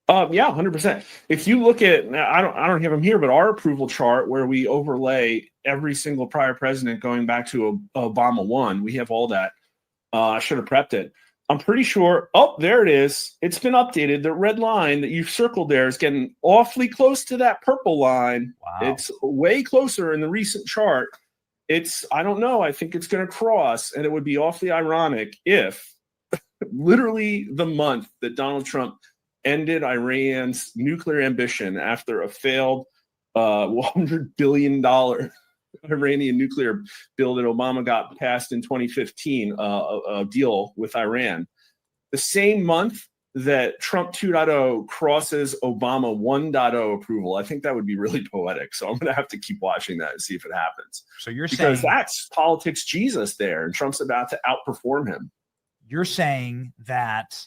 Yeah, 100%. If you look at, I don't have them here, but our approval chart where we overlay every single prior president going back to Obama 1, we have all that. I should have prepped it. I'm pretty sure. Oh, there it is. It's been updated. The red line that you've circled there is getting awfully close to that purple line. Wow. It's way closer in the recent chart. I don't know. I think it's going to cross, and it would be awfully ironic if literally the month that Donald Trump ended Iran's nuclear ambition after a failed $100 billion Iranian nuclear bill that Obama got passed in 2015, a deal with Iran. The same month that Trump 2.0 crosses Obama 1.0 approval. I think that would be really poetic. So I'm going to have to keep watching that and see if it happens. So you're saying because that's politics Jesus there, and Trump's about to outperform him. You're saying that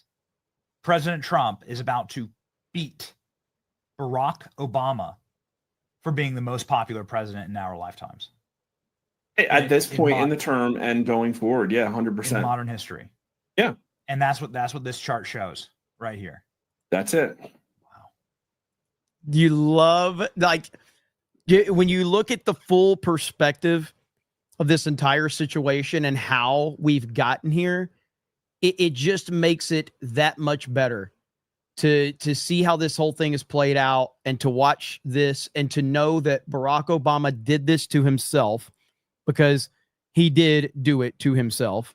President Trump is about to beat Barack Obama for being the most popular president in our lifetimes. At this point in the term and going forward, yeah, 100%. In modern history. Yeah. And that's what this chart shows right here. That's it. You love, like, when you look at the full perspective of this entire situation and how we've gotten here, it just makes it that much better to see how this whole thing is played out and to watch this and to know that Barack Obama did this to himself, because he did do it to himself.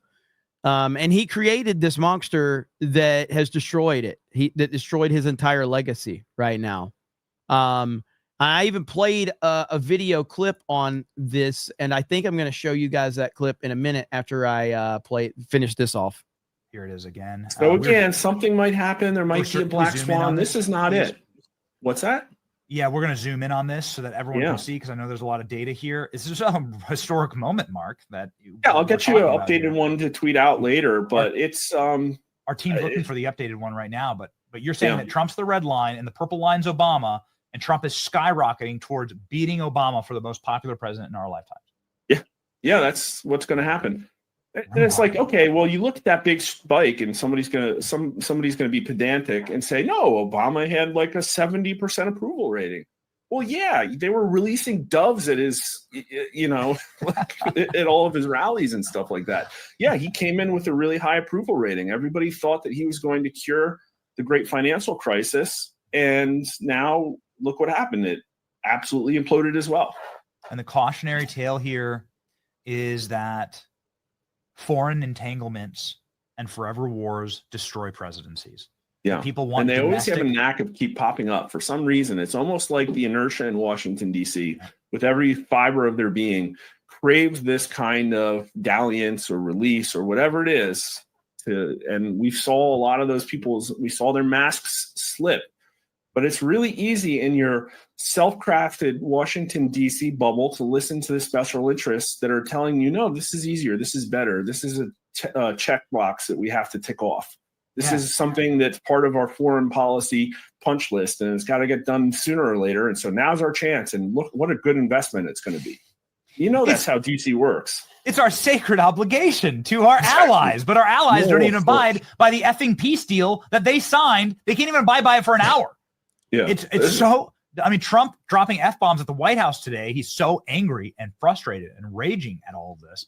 And he created this monster that has destroyed it. That destroyed his entire legacy right now. I even played a video clip on this, and I think I'm going to show you guys that clip in a minute after I finish this off. Here it is again. So again, something might happen. There might be a black swan. This is not please? it. What's that? Yeah, we're going to zoom in on this so that everyone Yeah. can see, because I know there's a lot of data here. This is a historic moment, Mark. That Yeah, I'll get you an talking about updated here. one to tweet out later, but it's Our team's looking for the updated one right now, but you're saying that Trump's the red line and the purple line's Obama, and Trump is skyrocketing towards beating Obama for the most popular president in our lifetime. Yeah, that's what's going to happen. And it's like, okay, well, you look at that big spike, and somebody's gonna be pedantic and say, no, Obama had like a 70% approval rating. Well, yeah, they were releasing doves at his, at all of his rallies and stuff like that. Yeah, he came in with a really high approval rating. Everybody thought that he was going to cure the great financial crisis, and now look what happened. It absolutely imploded as well. And the cautionary tale here is that foreign entanglements and forever wars destroy presidencies. Yeah, People want and they always have a domestic- knack of keep popping up for some reason. It's almost like the inertia in Washington, D.C., with every fiber of their being, craves this kind of dalliance or release or whatever it is. And we saw a lot of those we saw their masks slip. But it's really easy in your self-crafted Washington, D.C. bubble to listen to the special interests that are telling you, no, this is easier, this is better, this is a checkbox that we have to tick off. This is something that's part of our foreign policy punch list, and it's got to get done sooner or later. And so now's our chance, and look what a good investment it's going to be. That's how DC works. It's our sacred obligation to our allies, but our allies don't even abide by the effing peace deal that they signed. They can't even abide by it for an hour. Yeah, it's so. I mean, Trump dropping F-bombs at the White House today. He's so angry and frustrated and raging at all of this.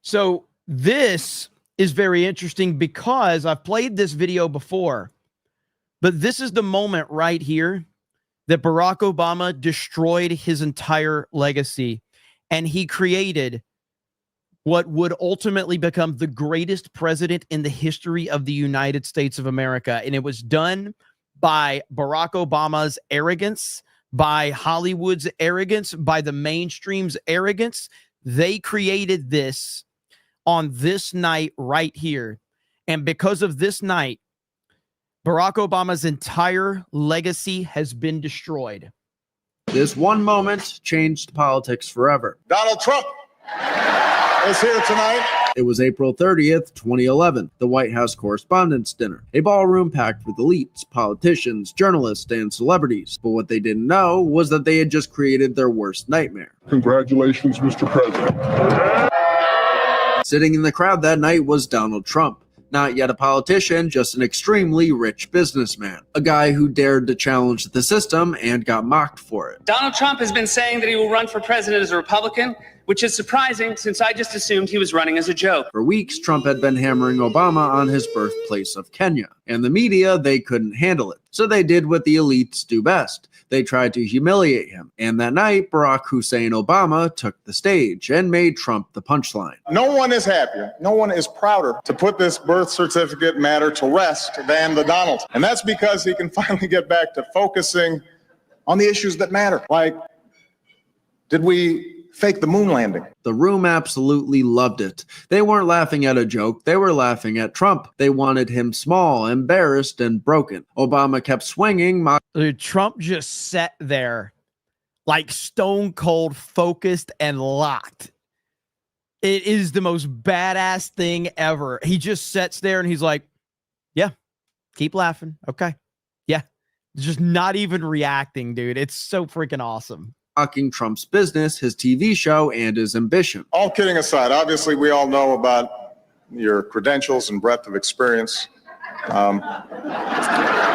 So this is very interesting because I've played this video before, but this is the moment right here that Barack Obama destroyed his entire legacy, and he created what would ultimately become the greatest president in the history of the United States of America. And it was done by Barack Obama's arrogance, by Hollywood's arrogance, by the mainstream's arrogance. They created this on this night right here. And because of this night, Barack Obama's entire legacy has been destroyed. This one moment changed politics forever. Donald Trump is here tonight. It was April 30th, 2011, the White House Correspondents' Dinner, a ballroom packed with elites, politicians, journalists, and celebrities. But what they didn't know was that they had just created their worst nightmare. Congratulations, Mr. President. Sitting in the crowd that night was Donald Trump. Not yet a politician, just an extremely rich businessman. A guy who dared to challenge the system and got mocked for it. Donald Trump has been saying that he will run for president as a Republican, which is surprising since I just assumed he was running as a joke. For weeks, Trump had been hammering Obama on his birthplace of Kenya. And the media, they couldn't handle it. So they did what the elites do best. They tried to humiliate him. And that night, Barack Hussein Obama took the stage and made Trump the punchline. No one is happier, no one is prouder to put this birth certificate matter to rest than the Donald. And that's because he can finally get back to focusing on the issues that matter. Like, did we fake the moon landing? The room absolutely loved it. They weren't laughing at a joke. They were laughing at Trump. They wanted him small, embarrassed, and broken. Obama kept swinging. Trump just sat there like stone cold focused and locked. It is the most badass thing ever. He just sits there and he's like, yeah, keep laughing. Okay. Yeah. Just not even reacting, dude. It's so freaking awesome. Mocking Trump's business, his TV show, and his ambition. All kidding aside, obviously we all know about your credentials and breadth of experience.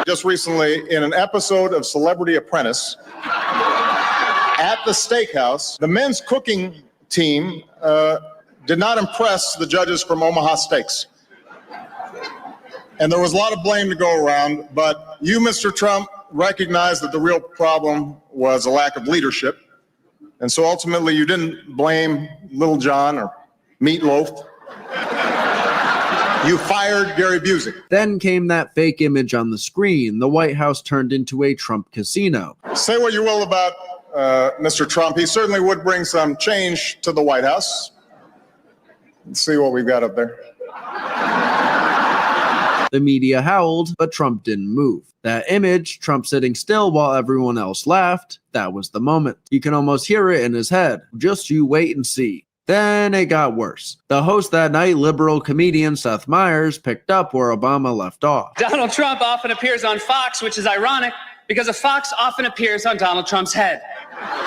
Just recently, in an episode of Celebrity Apprentice, at the steakhouse, the men's cooking team did not impress the judges from Omaha Steaks. And there was a lot of blame to go around, but you, Mr. Trump, recognized that the real problem was a lack of leadership. And so ultimately you didn't blame Little John or Meatloaf. You fired Gary Busey. Then came that fake image on the screen. The White House turned into a Trump casino. Say what you will about Mr. Trump. He certainly would bring some change to the White House. Let's see what we've got up there. The media howled, but Trump didn't move. That image, Trump sitting still while everyone else laughed, that was the moment. You can almost hear it in his head. Just you wait and see. Then it got worse. The host that night, liberal comedian Seth Meyers, picked up where Obama left off. Donald Trump often appears on Fox, which is ironic because a fox often appears on Donald Trump's head.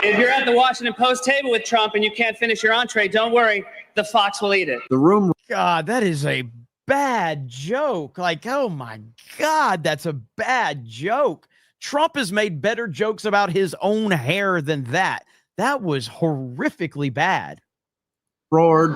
If you're at the Washington Post table with Trump and you can't finish your entree, don't worry, the fox will eat it. The room. God, that is a bad joke. Like, oh my God, that's a bad joke. Trump has made better jokes about his own hair than that. That was horrifically bad. Roared,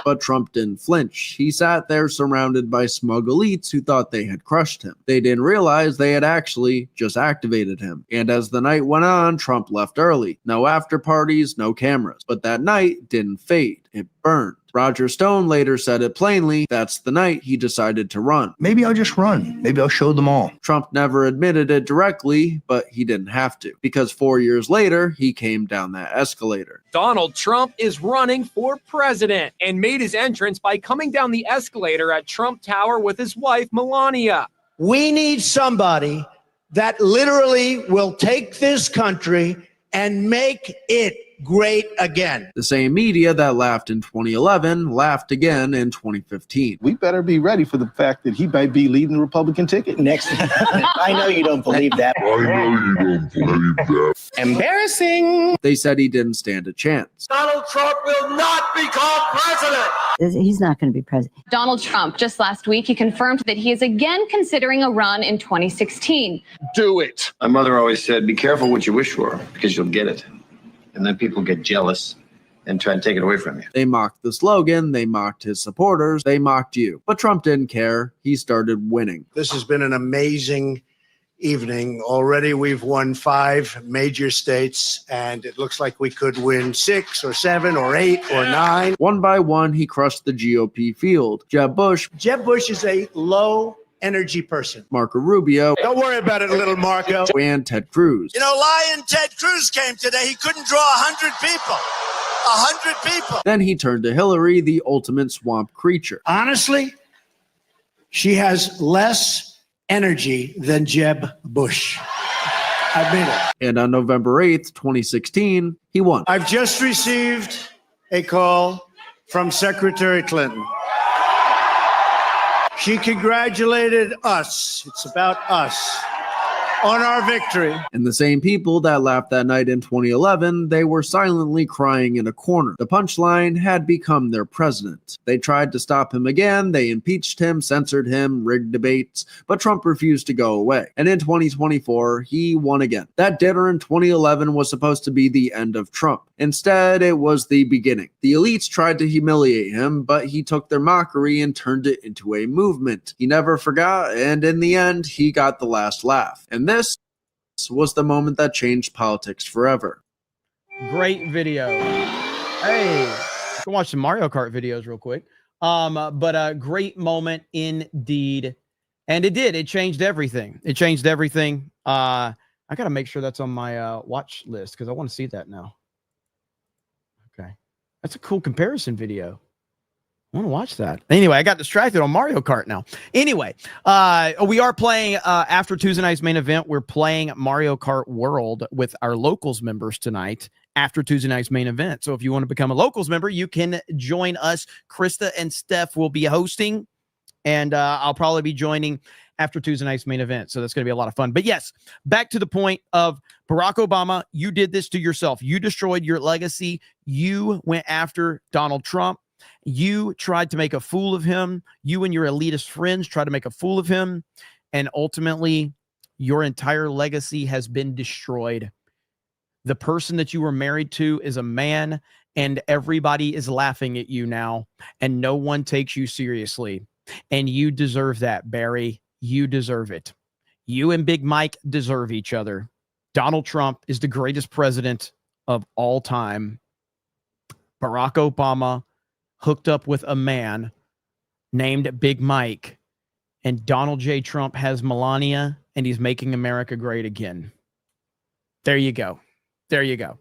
but Trump didn't flinch. He sat there surrounded by smug elites who thought they had crushed him. They didn't realize they had actually just activated him. And as the night went on, Trump left early. No after parties, no cameras. But that night didn't fade. It burned. Roger Stone later said it plainly. That's the night he decided to run. Maybe I'll just run. Maybe I'll show them all. Trump never admitted it directly, but he didn't have to, because 4 years later, he came down that escalator. Donald Trump is running for president and made his entrance by coming down the escalator at Trump Tower with his wife, Melania. We need somebody that literally will take this country and make it great again. The same media that laughed in 2011 laughed again in 2015. We better be ready for the fact that he might be leading the Republican ticket next. I know you don't believe that. Embarrassing. They said he didn't stand a chance. Donald Trump will not become president. He's not going to be president. Donald Trump, just last week, he confirmed that he is again considering a run in 2016. Do it. My mother always said, be careful what you wish for, because you'll get it. And then people get jealous and try and take it away from you. They mocked the slogan, they mocked his supporters, they mocked you. But Trump didn't care. He started winning. This has been an amazing evening. Already we've won 5 major states, and it looks like we could win 6 or 7 or 8 or 9. One by one, he crushed the GOP field. Jeb Bush is a low energy person. Marco Rubio. Don't worry about it, little Marco. And Ted Cruz. You know, Lion Ted Cruz came today. He couldn't draw 100 people. 100 people. Then he turned to Hillary, the ultimate swamp creature. Honestly, she has less energy than Jeb Bush. Admit it. And on November 8th, 2016, he won. I've just received a call from Secretary Clinton. She congratulated us. It's about us. On our victory. And the same people that laughed that night in 2011, they were silently crying in a corner. The punchline had become their president. They tried to stop him again. They impeached him, censored him, rigged debates, but Trump refused to go away. And in 2024, he won again. That dinner in 2011 was supposed to be the end of Trump. Instead, it was the beginning. The elites tried to humiliate him, but he took their mockery and turned it into a movement. He never forgot, and in the end, he got the last laugh. And this was the moment that changed politics forever. Great video. Hey, you can watch some Mario Kart videos real quick. But a great moment indeed. And it did. It changed everything. It changed everything. I got to make sure that's on my watch list because I want to see that now. Okay. That's a cool comparison video. I want to watch that. Anyway, I got distracted on Mario Kart now. Anyway, we are playing after Tuesday night's main event. We're playing Mario Kart World with our locals members tonight after Tuesday night's main event. So if you want to become a locals member, you can join us. Krista and Steph will be hosting, and I'll probably be joining after Tuesday night's main event. So that's going to be a lot of fun. But yes, back to the point of Barack Obama. You did this to yourself. You destroyed your legacy. You went after Donald Trump. You tried to make a fool of him. You and your elitist friends tried to make a fool of him. And ultimately, your entire legacy has been destroyed. The person that you were married to is a man, and everybody is laughing at you now, and no one takes you seriously. And you deserve that, Barry. You deserve it. You and Big Mike deserve each other. Donald Trump is the greatest president of all time. Barack Obama hooked up with a man named Big Mike, and Donald J. Trump has Melania, and he's making America great again. There you go. There you go.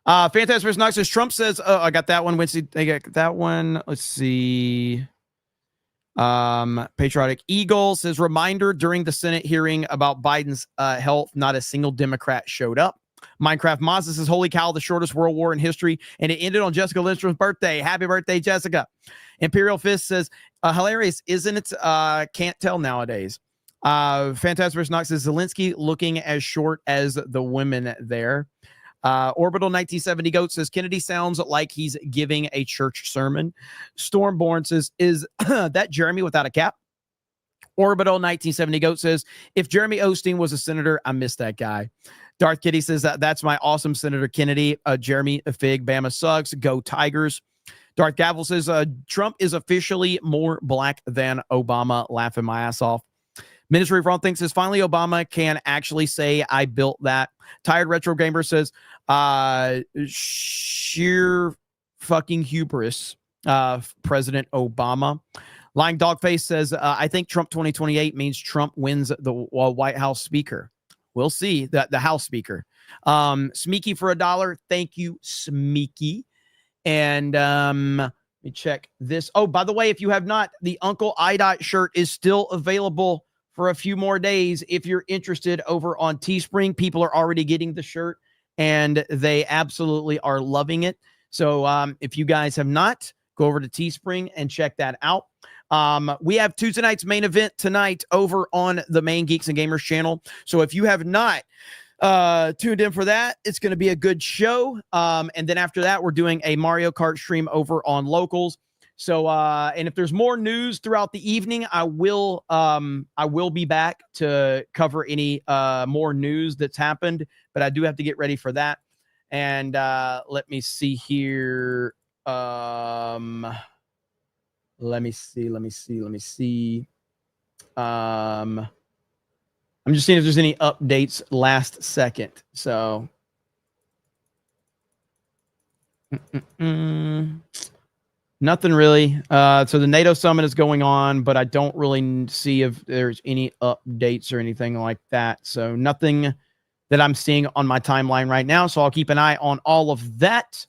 Fantastic vs. Knox says, Trump says, I got that one. Wednesday, I got that one. Let's see. Patriotic Eagle says, reminder during the Senate hearing about Biden's health, not a single Democrat showed up. Minecraft Mazda says, holy cow, the shortest world war in history, and it ended on Jessica Lindstrom's birthday. Happy birthday, Jessica. Imperial Fist says, hilarious, isn't it? Can't tell nowadays. Fantastic vs. Knox says, Zelensky looking as short as the women there. Orbital 1970 Goat says, Kennedy sounds like he's giving a church sermon. Stormborn says, is that Jeremy without a cap? Orbital 1970 Goat says, if Jeremy Osteen was a senator, I miss that guy. Darth Kitty says, that's my awesome Senator Kennedy. Jeremy Fig, Bama sucks. Go Tigers. Darth Gavel says, Trump is officially more black than Obama. Laughing my ass off. Ministry of Wrong Things says, finally Obama can actually say I built that. Tired Retro Gamer says, sheer fucking hubris, President Obama. Lying Dogface says, I think Trump 2028 means Trump wins the White House Speaker. We'll see. The House Speaker. Smeeky for $1. Thank you, Smeeky. And let me check this. Oh, by the way, if you have not, the Uncle IDOT shirt is still available for a few more days. If you're interested over on Teespring, people are already getting the shirt and they absolutely are loving it. So if you guys have not, go over to Teespring and check that out. We have Tuesday night's main event tonight over on the main Geeks and Gamers channel. So if you have not tuned in for that, it's going to be a good show. And then after that, we're doing a Mario Kart stream over on Locals. So, and if there's more news throughout the evening, I will be back to cover any more news that's happened, but I do have to get ready for that. And let me see here. Let me see. I'm just seeing if there's any updates last second. So, nothing really. So the NATO summit is going on, but I don't really see if there's any updates or anything like that. So nothing that I'm seeing on my timeline right now. So I'll keep an eye on all of that.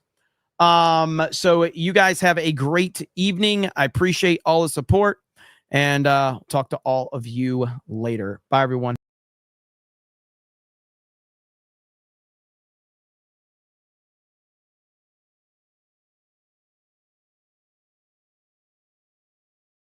So you guys have a great evening. I appreciate all the support, and talk to all of you later. Bye, everyone.